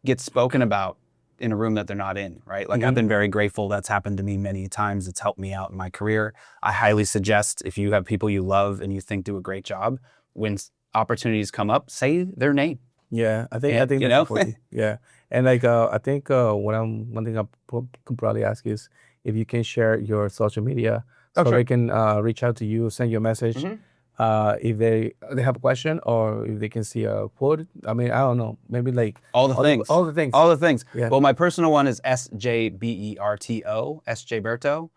gets spoken about in a room that they're not in, right? Like I've been very grateful. That's happened to me many times. It's helped me out in my career. I highly suggest, if you have people you love and you think do a great job, when opportunities come up, say their name.
Yeah, I think that's important. Yeah, and like I think one thing I could probably ask is if you can share your social media. So they can reach out to you, send you a message if they have a question, or if they can see a quote. I mean, I don't know, maybe like
all the things.
Yeah.
Well, my personal one is SJBERTO, SJ Berto,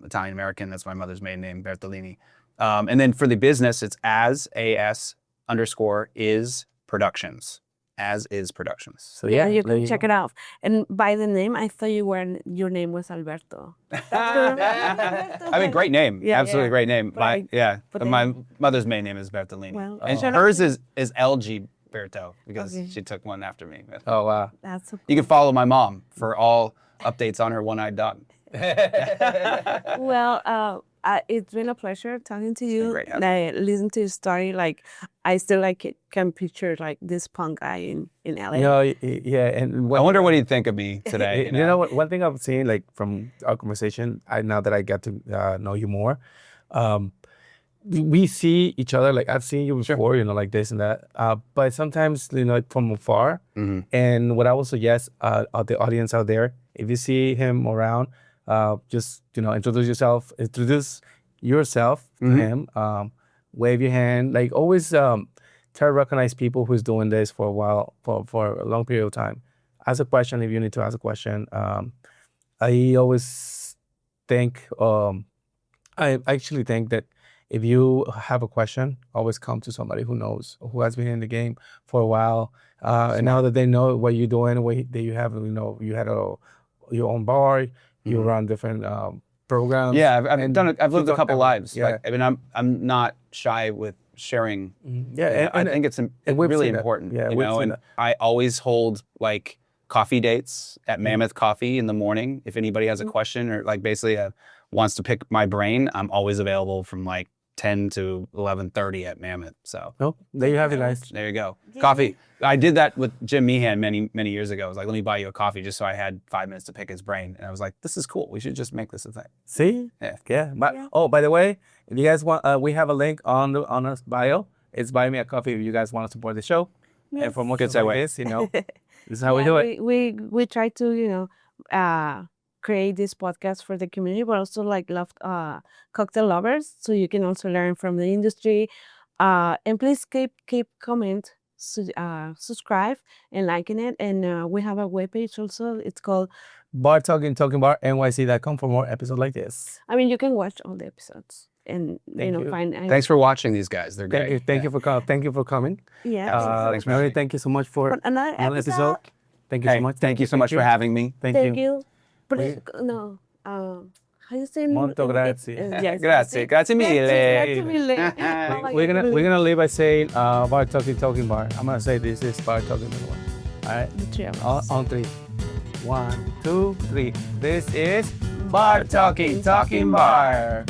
Italian American. That's my mother's maiden name, Bertolini. And then for the business, it's AS_is Productions. As is Productions.
So you can check it out. And by the name, I thought your name was Alberto.
I mean, great name. Absolutely great name. My mother's maiden name is Bertolini. Well, and hers is LG Berto, because she took one after me.
Oh, wow.
That's so cool.
You can follow my mom for all updates on her one-eyed dog.
Well, it's been a pleasure talking to you. I listen to your story. Like, I still can picture like this punk guy in LA.
And I wonder what he'd think of me today.
You know what? One thing I've seen like from our conversation, now that I get to know you more, we see each other. Like I've seen you before, like this and that. But sometimes, from afar. And what I will suggest the audience out there, if you see him around, just introduce yourself to him, wave your hand, like always try to recognize people who's doing this for a while, for a long period of time. Ask a question if you need to ask a question. I always think I actually think that if you have a question, always come to somebody who knows, who has been in the game for a while, and now that they know what you're doing, that you have, you had your own bar. You run different programs.
Yeah, I've lived a couple lives. Yeah, I mean, I'm not shy with sharing.
Yeah,
I think it's really important.
Yeah,
and I always hold like coffee dates at Mammoth Coffee in the morning. If anybody has a question or like basically wants to pick my brain, I'm always available from like 10 to 11:30 at Mammoth. So
there you have it, guys.
There you go. Yeah. Coffee. I did that with Jim Meehan many years ago. I was like, let me buy you a coffee just so I had 5 minutes to pick his brain. And I was like, this is cool. We should just make this a thing.
See? Yeah. Oh, by the way, if you guys want, we have a link on our bio. It's Buy Me a Coffee if you guys want to support the show. Yes. And for more kids like this, this is how we do it.
We try to, create this podcast for the community, but also like love cocktail lovers, so you can also learn from the industry. And please keep comment, subscribe, and liking it. And we have a webpage also. It's called
BarTalkingBarNYC.com for more episodes like this.
I mean, you can watch all the episodes and find.
Thanks for watching these guys. They're great.
Thank you for coming.
Yeah.
Thanks, Mary. Thank you so much for
another episode.
Thank you so much.
Thank you so much for having me.
Thank you. No. How you say?
Molto grazie.
Grazie mille.
Grazie mille.
We're gonna leave by saying Bar Talking Bar. I'm gonna say this is Bar Talking Bar. All right.
The three of us.
On 3. 1, 2, 3. This is Bar Talking Bar.